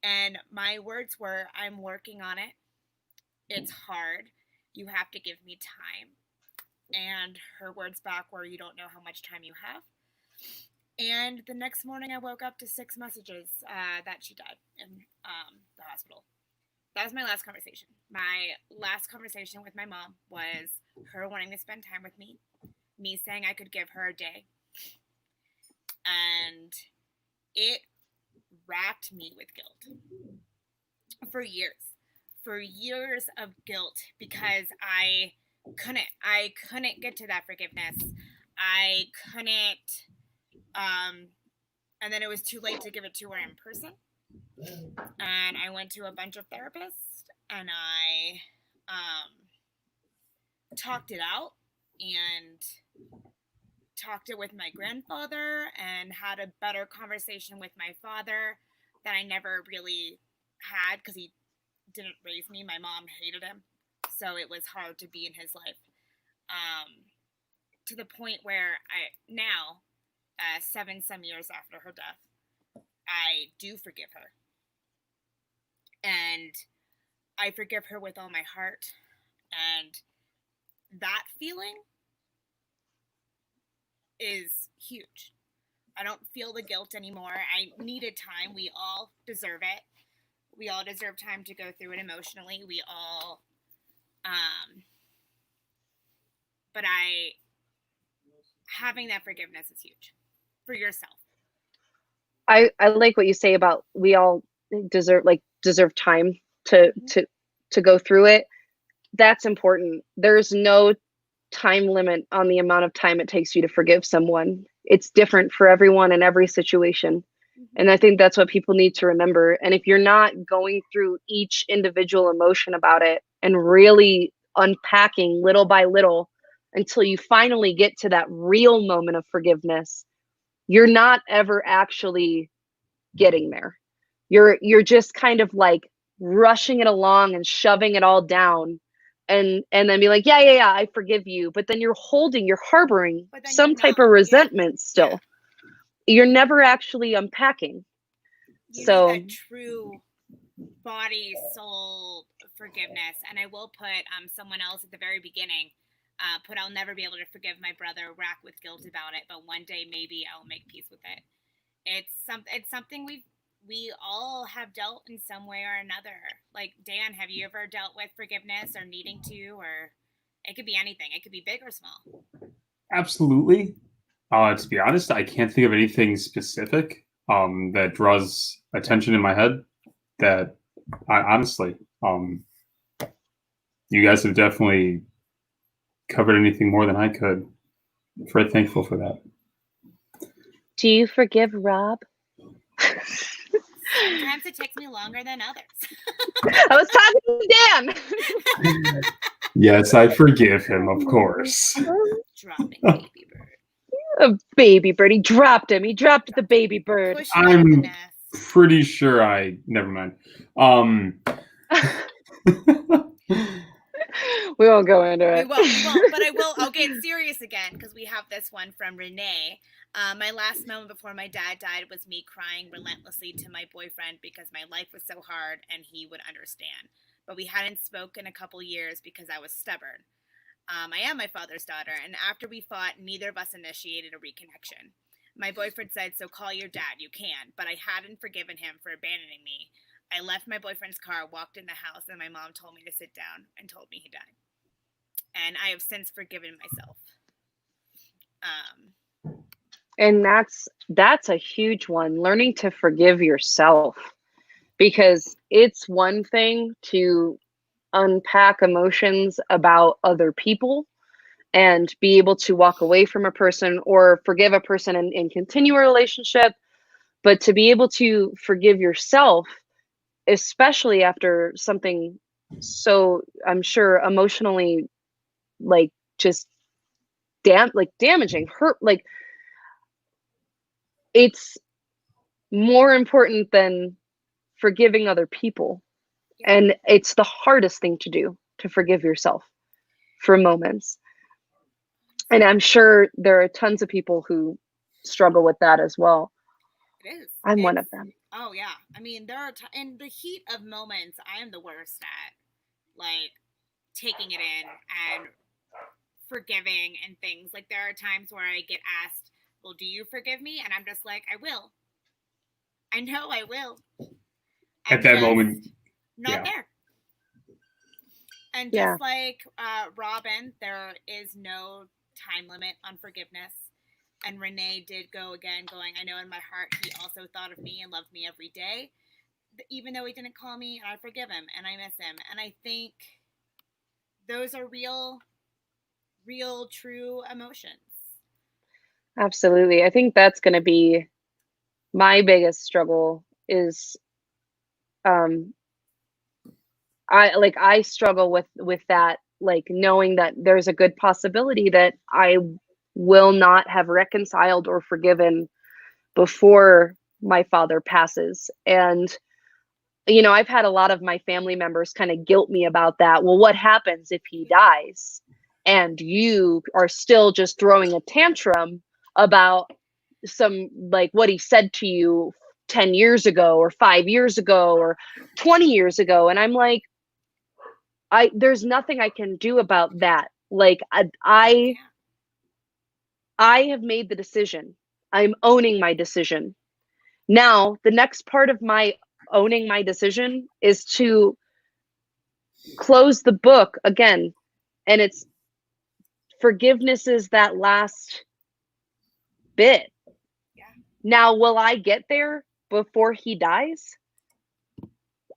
And my words were, I'm working on it. It's hard. You have to give me time. And her words back were, you don't know how much time you have. And the next morning I woke up to 6 messages that she died in the hospital. That was my last conversation. My last conversation with my mom was her wanting to spend time with me saying I could give her a day. And it racked me with guilt for years of guilt, because I couldn't get to that forgiveness. I couldn't, and then it was too late to give it to her in person. And I went to a bunch of therapists, and I talked it out, and talked it with my grandfather, and had a better conversation with my father that I never really had, because he didn't raise me. My mom hated him, so it was hard to be in his life. To the point where I now, 7 some years after her death, I do forgive her. And I forgive her with all my heart. And that feeling is huge. I don't feel the guilt anymore. I needed time. We all deserve it. We all deserve time to go through it emotionally. We all, but having that forgiveness is huge for yourself. I like what you say about we all deserve time to go through it. That's important. There's no time limit on the amount of time it takes you to forgive someone. It's different for everyone in every situation. And I think that's what people need to remember. And if you're not going through each individual emotion about it and really unpacking little by little until you finally get to that real moment of forgiveness, you're not ever actually getting there. You're just kind of like rushing it along and shoving it all down, and then be like, yeah, I forgive you. But then you're harboring some type of resentment still. You're never actually unpacking. You So need that true body, soul forgiveness. And I will put someone else at the very beginning, I'll never be able to forgive my brother, rack with guilt about it, but one day maybe I'll make peace with it. It's something we all have dealt in some way or another. Like, Dan, have you ever dealt with forgiveness or needing to, or it could be anything. It could be big or small. Absolutely. To be honest, I can't think of anything specific that draws attention in my head. That I honestly, you guys have definitely covered anything more than I could. I'm very thankful for that. Do you forgive Rob? Sometimes it takes me longer than others. I was talking to Dan. Yes, I forgive him, of course. Dropping baby bird. A baby bird. He dropped him. He dropped the baby bird. I'm pretty sure never mind. We won't go into it. We won't, but I'll get serious again, because we have this one from Renee. My last moment before my dad died was me crying relentlessly to my boyfriend because my life was so hard and he would understand. But we hadn't spoken a couple years because I was stubborn. I am my father's daughter, and after we fought, neither of us initiated a reconnection. My boyfriend said, so call your dad, you can, but I hadn't forgiven him for abandoning me. I left my boyfriend's car, walked in the house, and my mom told me to sit down and told me he died. And I have since forgiven myself. And that's a huge one, learning to forgive yourself, because it's one thing to unpack emotions about other people and be able to walk away from a person or forgive a person and continue a relationship. But to be able to forgive yourself, especially after something so, I'm sure, emotionally, like, just damaging, hurt, like, it's more important than forgiving other people. And it's the hardest thing to do, to forgive yourself for moments. And I'm sure there are tons of people who struggle with that as well. It is. I'm one of them. Oh yeah. I mean, there are in the heat of moments, I am the worst at like taking it in and forgiving and things. Like there are times where I get asked, "Well, do you forgive me?" And I'm just like, "I will. I know I will." At that moment, not there. And just like Robin, there is no time limit on forgiveness. And Renee did go again, going, "I know in my heart he also thought of me and loved me every day, even though he didn't call me, and I forgive him and I miss him." And I think those are real, true emotions. Absolutely. I think that's going to be my biggest struggle is I struggle with that, like knowing that there's a good possibility that I will not have reconciled or forgiven before my father passes. And I've had a lot of my family members kind of guilt me about that. Well, what happens if he dies and you are still just throwing a tantrum about some, like, what he said to you 10 years ago or 5 years ago or 20 years ago? And I'm like, there's nothing I can do about that. Like, I have made the decision. I'm owning my decision. Now, the next part of my owning my decision is to close the book again. And it's forgiveness is that last bit. Yeah. Now, will I get there before he dies?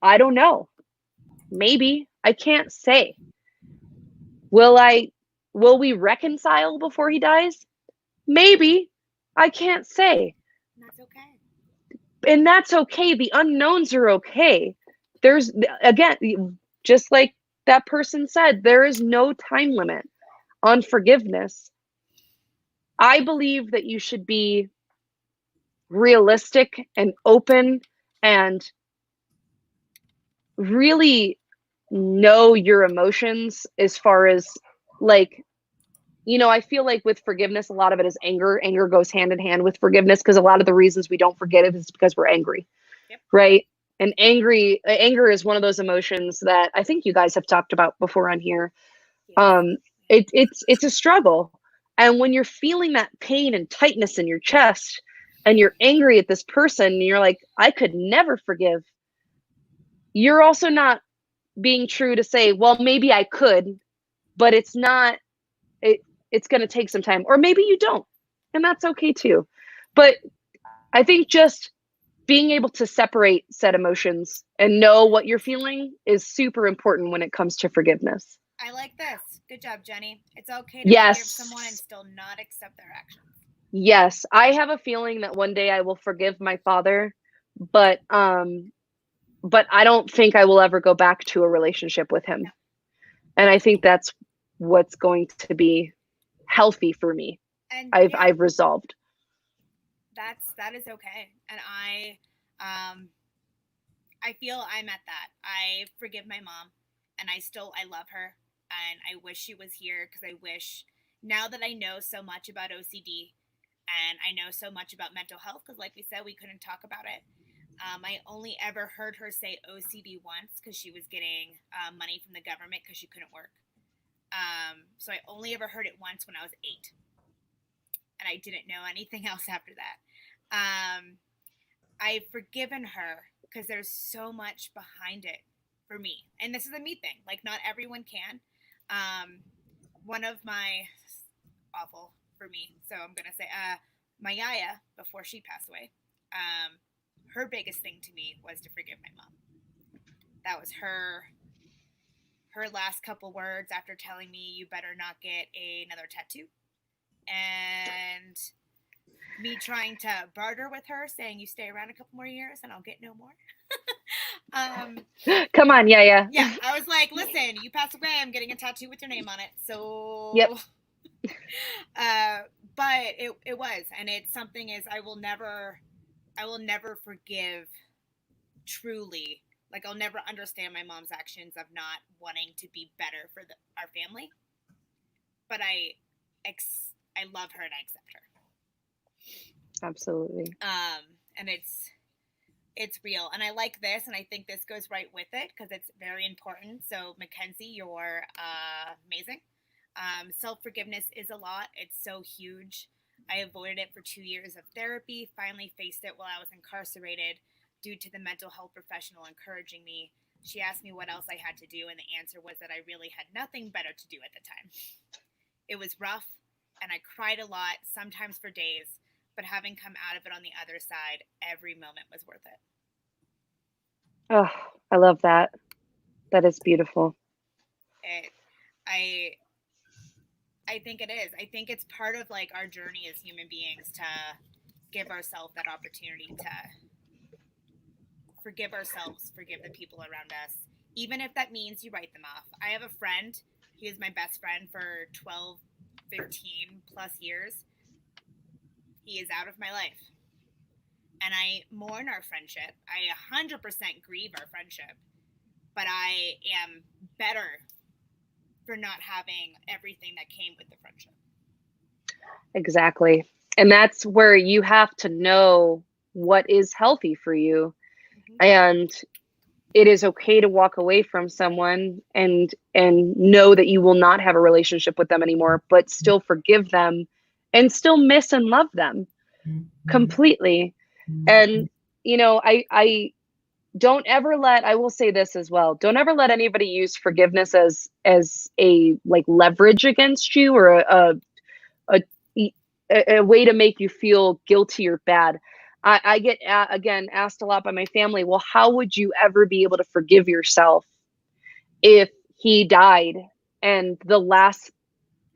I don't know. Maybe. I can't say. Will we reconcile before he dies? Maybe. I can't say. That's okay. And that's okay. The unknowns are okay. There's, again, just like that person said, there is no time limit on forgiveness. I believe that you should be realistic and open and really know your emotions as far as, like, I feel like with forgiveness, a lot of it is anger. Anger goes hand in hand with forgiveness because a lot of the reasons we don't forget it is because we're angry. Yep. Right? And anger is one of those emotions that I think you guys have talked about before on here. Yes. It's a struggle. And when you're feeling that pain and tightness in your chest and you're angry at this person and you're like, I could never forgive, you're also not being true to say, well, maybe I could, but it's not, it's going to take some time, or maybe you don't, and that's okay too. But I think just being able to separate said emotions and know what you're feeling is super important when it comes to forgiveness. I like this. Good job, Jenny. It's okay to Yes. forgive someone and still not accept their actions. Yes, I have a feeling that one day I will forgive my father, but I don't think I will ever go back to a relationship with him. No. And I think that's what's going to be healthy for me. And I've resolved. That is okay. And I feel I'm at that. I forgive my mom, and I love her, and I wish she was here because I wish, now that I know so much about OCD and I know so much about mental health, because like we said, we couldn't talk about it. I only ever heard her say OCD once because she was getting money from the government because she couldn't work. So I only ever heard it once when I was 8. And I didn't know anything else after that. I've forgiven her because there's so much behind it for me. And this is a me thing. Like, not everyone can. One of my, awful for me, so I'm going to say, my yaya, before she passed away, her biggest thing to me was to forgive my mom. That was her last couple words after telling me, you better not get another tattoo. And me trying to barter with her, saying, you stay around a couple more years and I'll get no more. Come on, yeah. Yeah, I was like, listen, you pass away, I'm getting a tattoo with your name on it. So, yep. But it was, and it's something is I will never forgive truly. Like, I'll never understand my mom's actions of not wanting to be better for our family. But I love her and I accept her. Absolutely. and it's real. And I like this, and I think this goes right with it because it's very important. So Mackenzie, you're amazing. Self-forgiveness is a lot. It's so huge. I avoided it for 2 years of therapy, finally faced it while I was incarcerated due to the mental health professional encouraging me. She asked me what else I had to do, and the answer was that I really had nothing better to do at the time. It was rough, and I cried a lot, sometimes for days, but having come out of it on the other side, every moment was worth it. Oh, I love that. That is beautiful. I think it is. I think it's part of like our journey as human beings to give ourselves that opportunity to forgive ourselves, forgive the people around us, even if that means you write them off. I have a friend. He is my best friend for 12, 15 plus years. He is out of my life. And I mourn our friendship. I 100% grieve our friendship. But I am better for not having everything that came with the friendship. Exactly. And that's where you have to know what is healthy for you. And it is okay to walk away from someone and know that you will not have a relationship with them anymore, but still forgive them and still miss and love them completely. And, you know, I don't ever I will say this as well. Don't ever let anybody use forgiveness as a like leverage against you or a way to make you feel guilty or bad. I get again asked a lot by my family, well, how would you ever be able to forgive yourself if he died and the last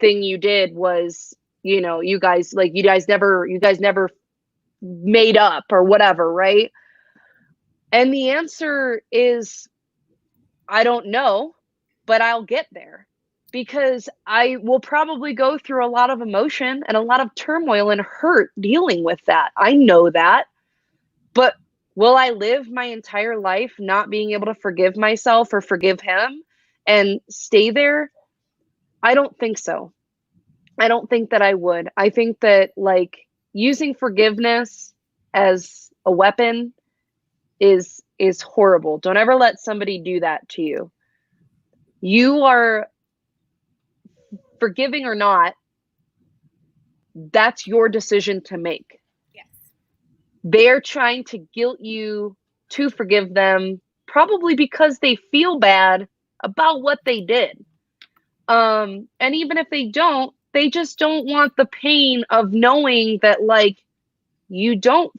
thing you did was, you know, you guys never made up or whatever, right? And the answer is, I don't know, but I'll get there because I will probably go through a lot of emotion and a lot of turmoil and hurt dealing with that. I know that. But will I live my entire life not being able to forgive myself or forgive him and stay there? I don't think so. I don't think that I would. I think that like using forgiveness as a weapon is horrible. Don't ever let somebody do that to you. You are forgiving or not, that's your decision to make. Yes. They're trying to guilt you to forgive them, probably because they feel bad about what they did. And even if they don't, they just don't want the pain of knowing that like you don't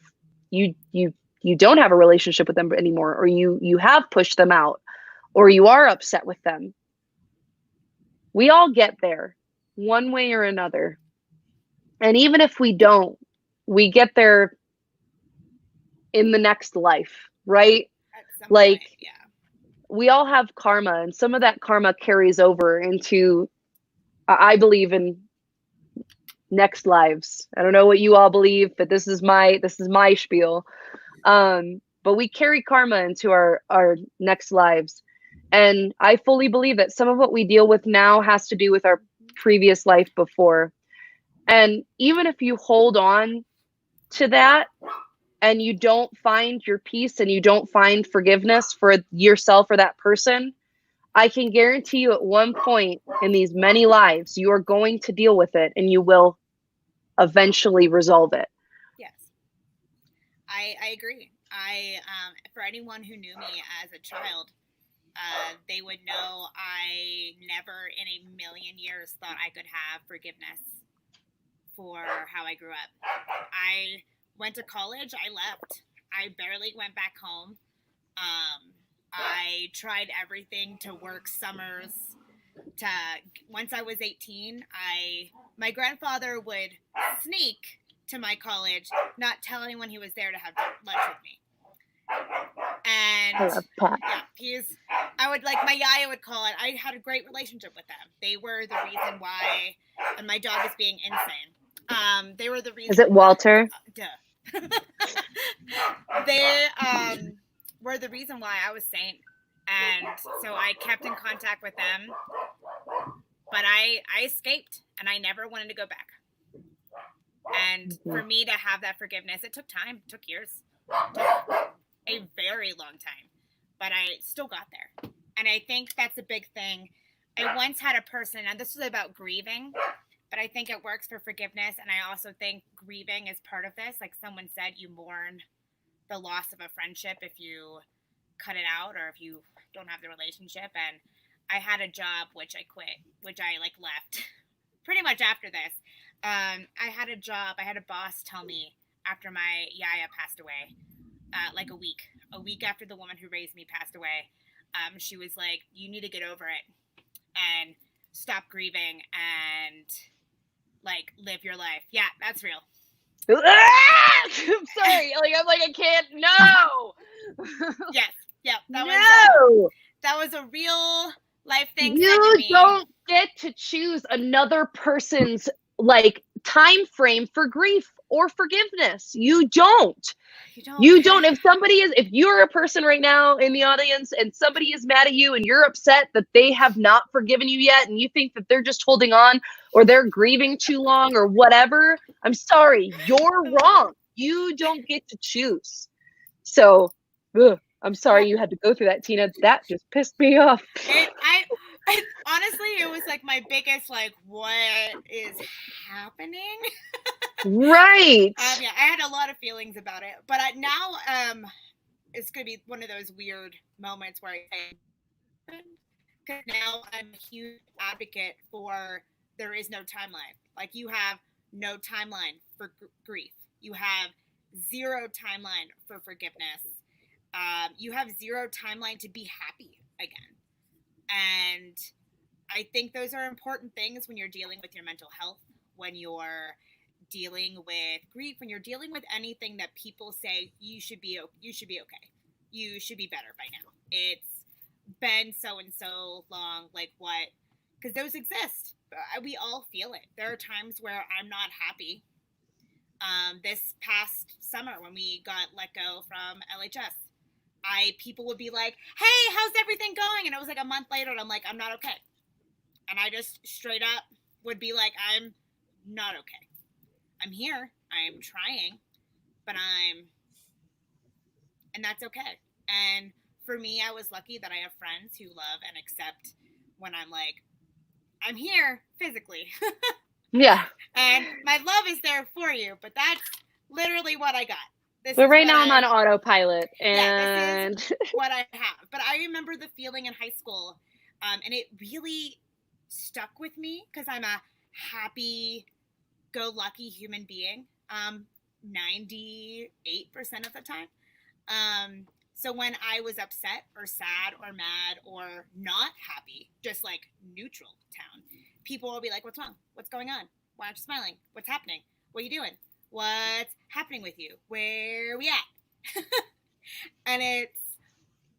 have a relationship with them anymore, or you have pushed them out, or you are upset with them. We all get there one way or another. And even if we don't, we get there in the next life, right? At some like point, yeah. We all have karma, and some of that karma carries over into, I believe in next lives. I don't know what you all believe, but this is my spiel. But we carry karma into our next lives. And I fully believe that some of what we deal with now has to do with our previous life before. And even if you hold on to that and you don't find your peace and you don't find forgiveness for yourself or that person, I can guarantee you at one point in these many lives, you are going to deal with it and you will eventually resolve it. Yes. I agree. For anyone who knew me as a child, they would know I never in a million years thought I could have forgiveness for how I grew up. I went to college. I left. I barely went back home. I tried everything to work summers. Once I was 18, my grandfather would sneak to my college, not tell anyone he was there to have lunch with me. And I love Pat. Yeah, I would like my yaya would call it. I had a great relationship with them. They were the reason why, and my dog is being insane. They were the reason. Is it Walter? Duh. They were the reason why I was sane. And so I kept in contact with them. But I escaped, and I never wanted to go back. And for me to have that forgiveness, it took time. It took years. a very long time, but I still got there. And I think that's a big thing. I once had a person, and this was about grieving, but I think it works for forgiveness. And I also think grieving is part of this. Like someone said, you mourn the loss of a friendship if you cut it out or if you don't have the relationship. And I had a job which I quit, which I like left pretty much after this. I had a job. I had a boss tell me after my yaya passed away, like a week after the woman who raised me passed away. She was like, you need to get over it and stop grieving and like live your life. Yeah, that's real. I'm sorry. I'm like, I can't. No. Yes. Yep. That was a real life thing. You don't get to choose another person's like time frame for grief or forgiveness. You don't. If you're a person right now in the audience and somebody is mad at you and you're upset that they have not forgiven you yet and you think that they're just holding on or they're grieving too long or whatever, I'm sorry, you're wrong. You don't get to choose. So, I'm sorry you had to go through that, Tina. That just pissed me off. I honestly, it was like my biggest, like, what is happening? Right. Yeah, I had a lot of feelings about it, but now it's gonna be one of those weird moments where I say, because now I'm a huge advocate for there is no timeline. Like you have no timeline for grief. You have zero timeline for forgiveness. You have zero timeline to be happy again. And I think those are important things when you're dealing with your mental health, when you're dealing with grief, when you're dealing with anything that people say you should be okay. You should be better by now. It's been so and so long, like what? Because those exist. We all feel it. There are times where I'm not happy. This past summer when we got let go from LHS, people would be like, hey, how's everything going? And it was like a month later and I'm like, I'm not okay. And I just straight up would be like, I'm not okay. I'm here. I'm trying, and that's okay. And for me, I was lucky that I have friends who love and accept when I'm like, I'm here physically. Yeah. And my love is there for you, but that's literally what I got. But right now I'm on autopilot, and this is what I have. But I remember the feeling in high school, and it really stuck with me because I'm a happy-go-lucky human being, 98% of the time. So when I was upset or sad or mad or not happy, just like neutral town, people will be like, what's wrong? What's going on? Why aren't you smiling? What's happening? What are you doing? What's happening with you? Where are we at? And it's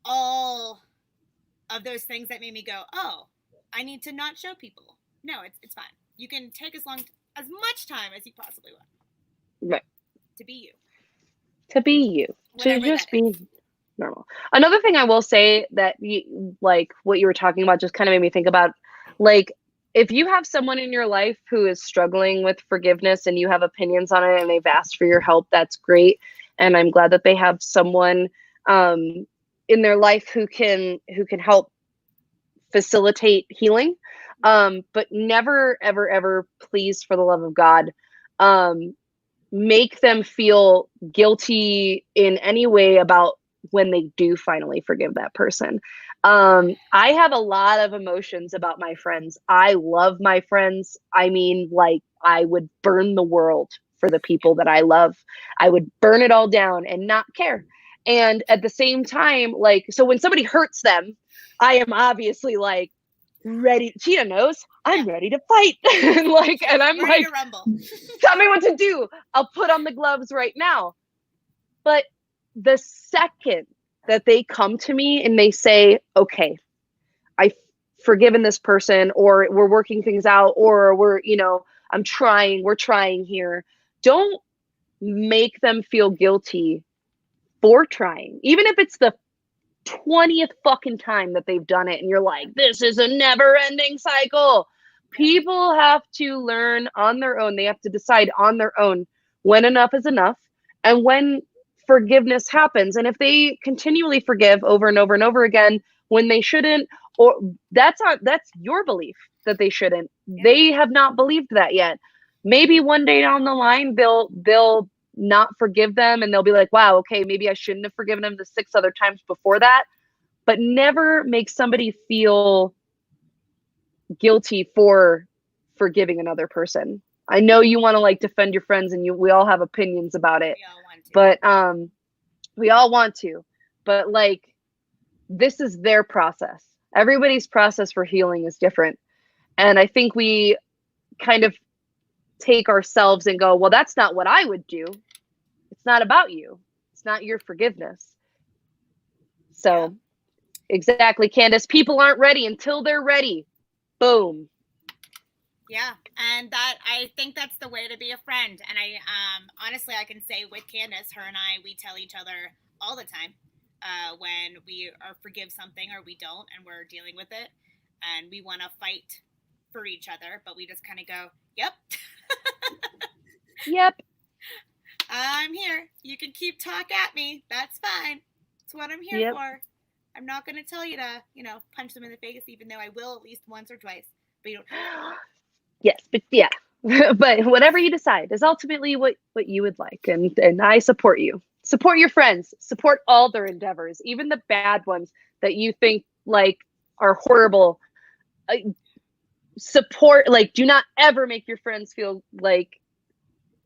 all of those things that made me go, oh, I need to not show people. No, it's fine. You can take as much time as you possibly want. Right. To be you. To be you. Whatever to just be normal. Another thing I will say that like what you were talking about just kind of made me think about, like, if you have someone in your life who is struggling with forgiveness and you have opinions on it and they've asked for your help, that's great. And I'm glad that they have someone in their life who can help facilitate healing. But never, ever, ever, please, for the love of God, make them feel guilty in any way about when they do finally forgive that person. I have a lot of emotions about my friends. I love my friends. I mean, like, I would burn the world for the people that I love. I would burn it all down and not care. And at the same time, like, so when somebody hurts them, I am obviously like ready. Tina knows I'm ready to fight. and I'm ready like, to rumble. Tell me what to do. I'll put on the gloves right now. But the second that they come to me and they say, okay, I've forgiven this person, or we're working things out, or we're trying here. Don't make them feel guilty for trying. Even if it's the 20th fucking time that they've done it and you're like, this is a never ending cycle. People have to learn on their own. They have to decide on their own when enough is enough and when forgiveness happens. And if they continually forgive over and over and over again when they shouldn't, or that's your belief that they shouldn't. Yeah. They have not believed that yet. Maybe one day down the line they'll not forgive them, and they'll be like, wow, okay, maybe I shouldn't have forgiven them the 6 other times before that. But never make somebody feel guilty for forgiving another person. I know you want to like defend your friends, and we all have opinions about it. We all want to. But we all want to. But like, this is their process. Everybody's process for healing is different. And I think we kind of take ourselves and go, well, that's not what I would do. It's not about you. It's not your forgiveness. So exactly, Candace, people aren't ready until they're ready. Boom. Yeah, and I think that's the way to be a friend. And I honestly, I can say with Candace, her and I, we tell each other all the time when we forgive something or we don't, and we're dealing with it, and we want to fight for each other, but we just kind of go, yep. Yep. I'm here. You can keep talk at me. That's fine. That's what I'm here for. I'm not going to tell you to, punch them in the face, even though I will at least once or twice. But you don't. Yes, but yeah. But whatever you decide is ultimately what you would like. And I support you. Support your friends. Support all their endeavors, even the bad ones that you think like are horrible. Support, like, do not ever make your friends feel like,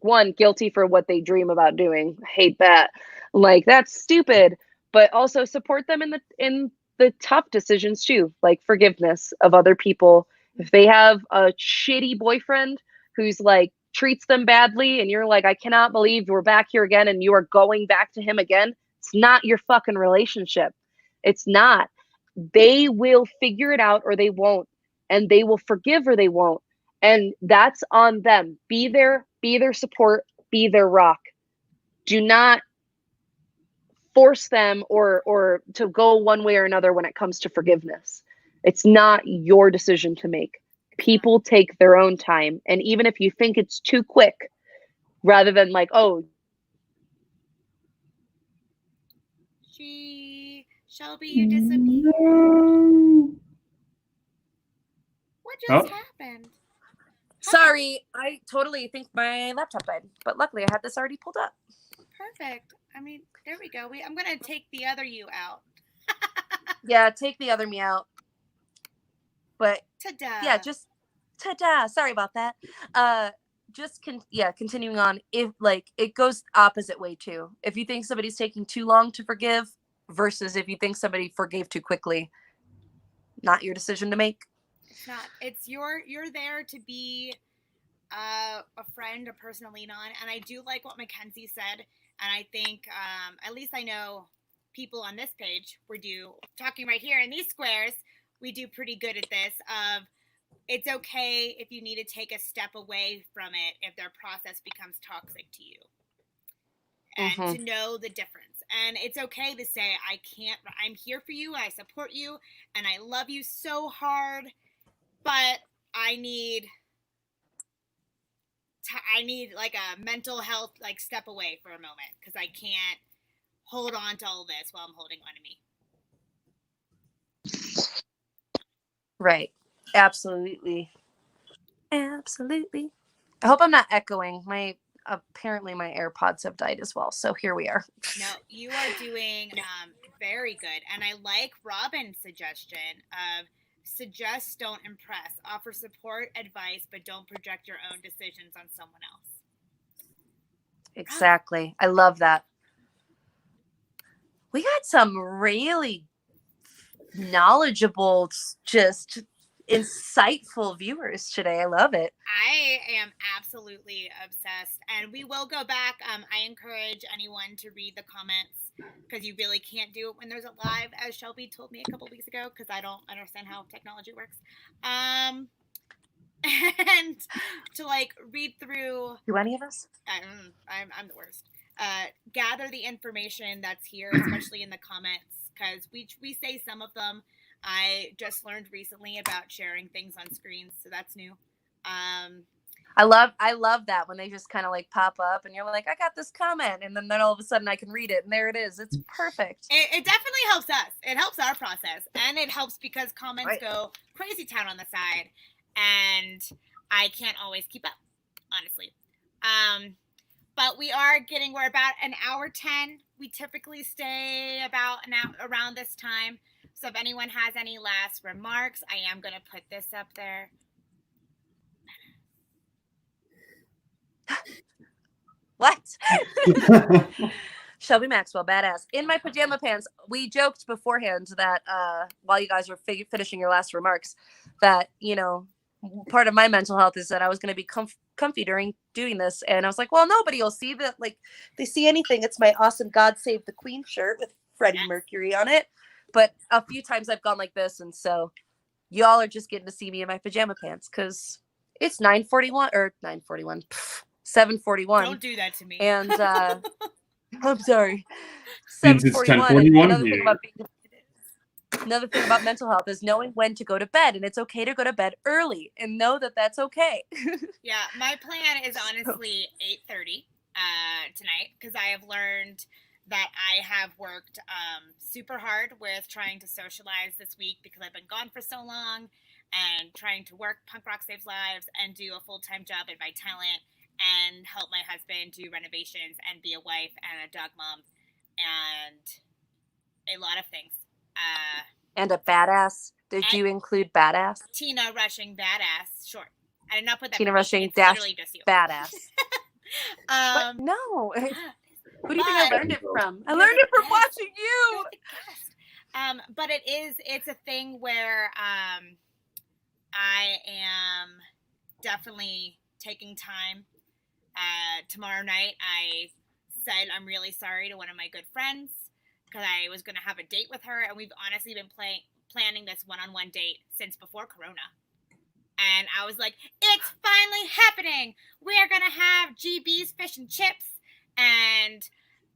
one, guilty for what they dream about doing. I hate that. Like, that's stupid. But also support them in the tough decisions too, like forgiveness of other people. If they have a shitty boyfriend who's like treats them badly, and you're like, I cannot believe we're back here again, and you are going back to him again, it's not your fucking relationship. It's not. They will figure it out or they won't, and they will forgive or they won't, and that's on them. Be their support, be their rock. Do not force them or to go one way or another when it comes to forgiveness. It's not your decision to make. People take their own time. And even if you think it's too quick, rather than like, oh. Shelby, you disappeared. What just happened? Sorry, I totally think my laptop died. But luckily I had this already pulled up. Perfect. I mean, there we go. I'm going to take the other you out. Yeah, take the other me out. But ta-da. Yeah, just ta-da. Sorry about that. Continuing on. If like it goes opposite way too. If you think somebody's taking too long to forgive versus if you think somebody forgave too quickly, not your decision to make. It's not. It's you're there to be a friend, a person to lean on. And I do like what Mackenzie said. And I think, at least I know people on this page, talking right here in these squares, we do pretty good at this of it's okay if you need to take a step away from it if their process becomes toxic to you. And to know the difference. And it's okay to say, I'm here for you, I support you, and I love you so hard, but I need like a mental health like step away for a moment because I can't hold on to all this while I'm holding on to me. Right. Absolutely. Absolutely. I hope I'm not echoing. Apparently my AirPods have died as well. So here we are. No, you are doing very good. And I like Robin's suggestion of suggest, don't impress. Offer support, advice, but don't project your own decisions on someone else. Exactly. I love that. We got some really knowledgeable, just insightful viewers today. I love it. I am absolutely obsessed. And we will go back. I encourage anyone to read the comments because you really can't do it when there's a live, as Shelby told me a couple weeks ago, because I don't understand how technology works. And to like read through. Do any of us? I'm the worst. Gather the information that's here, especially in the comments, because we say some of them. I just learned recently about sharing things on screens, so that's new. I love that when they just kind of like pop up and you're like, I got this comment, and then all of a sudden I can read it and there it is. It's perfect. It definitely helps us. It helps our process, and it helps because comments go crazy town on the side, and I can't always keep up, honestly. But we're about an hour 10. We typically stay about an hour around this time. So if anyone has any last remarks, I am going to put this up there. What? Shelby Maxwell, badass. In my pajama pants. We joked beforehand that while you guys were finishing your last remarks, that, you know, part of my mental health is that I was going to be comfy during doing this. And I was like, well, nobody will see that. Like, if they see anything, it's my awesome God Save the Queen shirt with Freddie Mercury on it. But a few times I've gone like this. And so y'all are just getting to see me in my pajama pants because it's 9:41 or 9:41. 7:41. Don't do that to me. And I'm sorry. Since it's 10:41 Another thing about mental health is knowing when to go to bed, and it's okay to go to bed early and know that that's okay. Yeah, my plan is honestly 8:30 tonight because I have learned that I have worked super hard with trying to socialize this week because I've been gone for so long and trying to work Punk Rock Saves Lives and do a full-time job in my talent and help my husband do renovations and be a wife and a dog mom and a lot of things. And a badass. Did you include badass? Tina Rushing badass. Sure. I did not put that. Tina Rushing dash badass. No. Who do you think I learned it from? I learned it from watching you. But it's a thing where I am definitely taking time. Tomorrow night, I said I'm really sorry to one of my good friends because I was going to have a date with her, and we've honestly been planning this one-on-one date since before Corona. And I was like, it's finally happening. We are going to have GB's fish and chips, and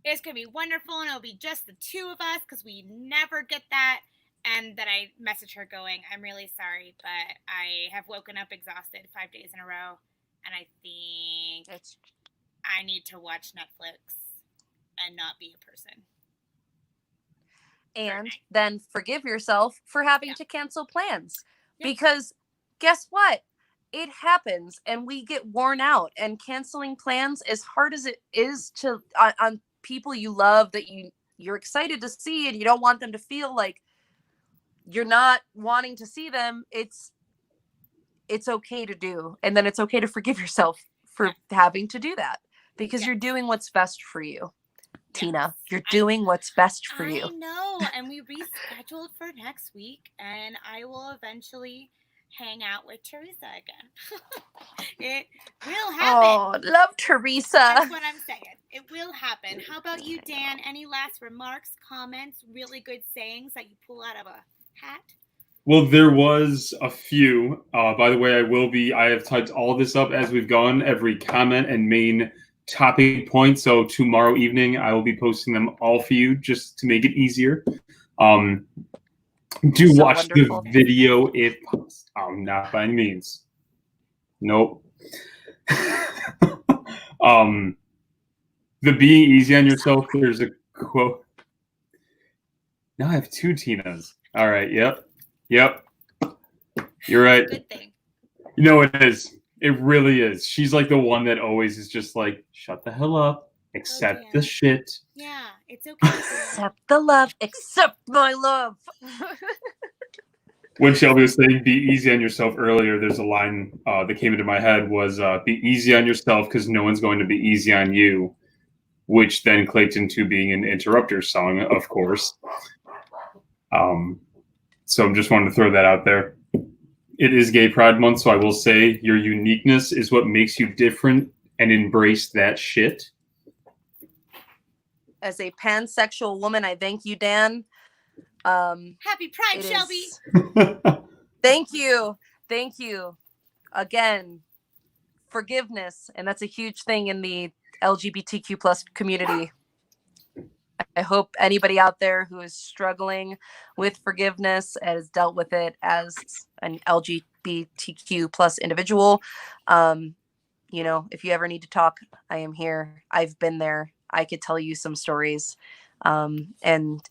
it's going to be wonderful, and it'll be just the two of us because we never get that. And then I messaged her going, I'm really sorry, but I have woken up exhausted 5 days in a row, and I think I need to watch Netflix and not be a person. And then forgive yourself for having to cancel plans. Because guess what? It happens and we get worn out, and canceling plans, as hard as it is to on people you love that you're excited to see and you don't want them to feel like you're not wanting to see them, it's okay to do. And then it's okay to forgive yourself for having to do that because you're doing what's best for you. Tina, you're doing what's best for you. I know, and we rescheduled for next week, and I will eventually hang out with Teresa again. It will happen. Oh, love Teresa. That's what I'm saying. It will happen. How about you, Dan? Any last remarks, comments, really good sayings that you pull out of a hat? Well, there was a few. By the way, I have typed all this up as we've gone, every comment and main topic point. So tomorrow evening, I will be posting them all for you just to make it easier. Do watch wonderful. The video if not by any means. Nope. The being easy on yourself, there's a quote. Now I have two Tinas. All right. Yep. You're right. Good thing. You know it is. It really is. She's like the one that always is just like, shut the hell up, accept the shit. Yeah, it's okay. Accept the love, accept my love. When Shelby was saying be easy on yourself earlier, there's a line that came into my head was be easy on yourself because no one's going to be easy on you, which then clicked into being an Interrupter song, of course. So I'm just wanting to throw that out there. It is Gay Pride Month, so I will say your uniqueness is what makes you different, and embrace that shit. As a pansexual woman, I thank you, Dan. Happy Pride, Shelby. Thank you. Again, forgiveness, and that's a huge thing in the LGBTQ plus community. I hope anybody out there who is struggling with forgiveness has dealt with it as an LGBTQ plus individual you know, if you ever need to talk, I am here. I've been there. I could tell you some stories, and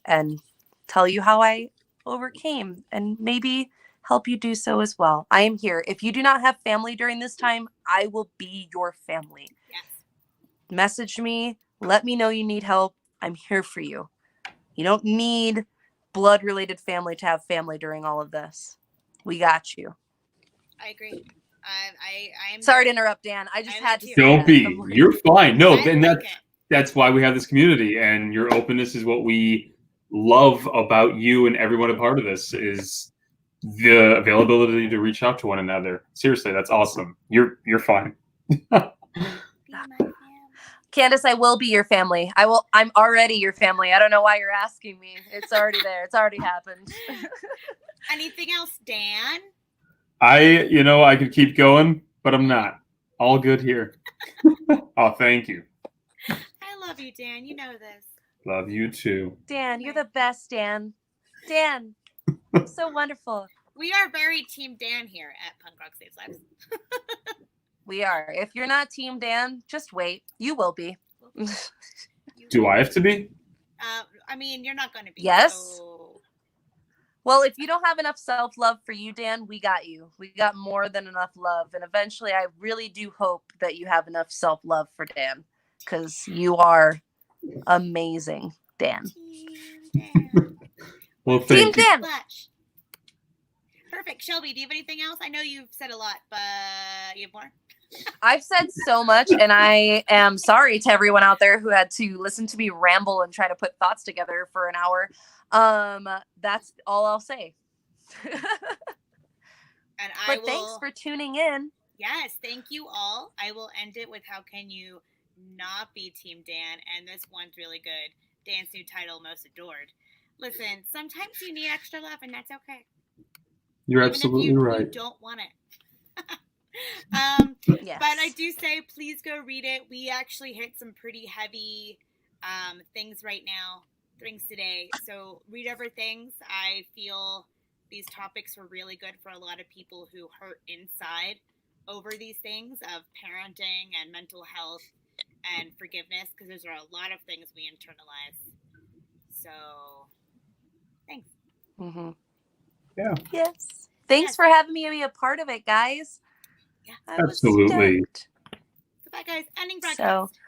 tell you how I overcame, and maybe help you do so as well. I am here. If you do not have family during this time, I will be your family. Yes. Message me. Let me know you need help. I'm here for you. You don't need blood-related family to have family during all of this. We got you. I agree. I am Sorry to there. interrupt, Dan. I just I'm had to there say too. Don't that. be. I'm like- You're fine. No, I and like it. that's why we have this community, and your openness is what we love about you and everyone a part of this is the availability to reach out to one another. Seriously, that's awesome. You're fine. Be my family. Candace, I will be your family. I'm already your family. I don't know why you're asking me. It's already there. It's already happened. Anything else, Dan? I could keep going, but I'm not. All good here. Oh, thank you. I love you, Dan. You know this. Love you too. Dan, you're the best, Dan. Dan, so wonderful. We are very Team Dan here at Punk Rock Saves Lives. We are. If you're not Team Dan, just wait. You will be. Do I have to be? I mean, you're not going to be. Yes. So... Well, if you don't have enough self-love for you, Dan, we got you. We got more than enough love. And eventually, I really do hope that you have enough self-love for Dan, because you are amazing, Dan. Team Dan. Well, Team thank you. Dan! Clutch. Perfect. Shelby, do you have anything else? I know you've said a lot, but you have more? I've said so much, and I am sorry to everyone out there who had to listen to me ramble and try to put thoughts together for an hour. That's all I'll say. And But thanks for tuning in. Yes, thank you all. I will end it with how can you not be Team Dan? And this one's really good. Dan's new title, Most Adored. Listen, sometimes you need extra love, and that's okay. You're Even absolutely if you right. don't want it. Yes. But I do say, please go read it. We actually hit some pretty heavy things right now, things today. So read over things. I feel these topics were really good for a lot of people who hurt inside over these things of parenting and mental health and forgiveness, because those are a lot of things we internalize. So, thanks. Mm-hmm. Yeah. Yes. Thanks Yes. for having me be a part of it, guys. Yeah. I was Absolutely. stoked. Goodbye, guys. Ending So, broadcast.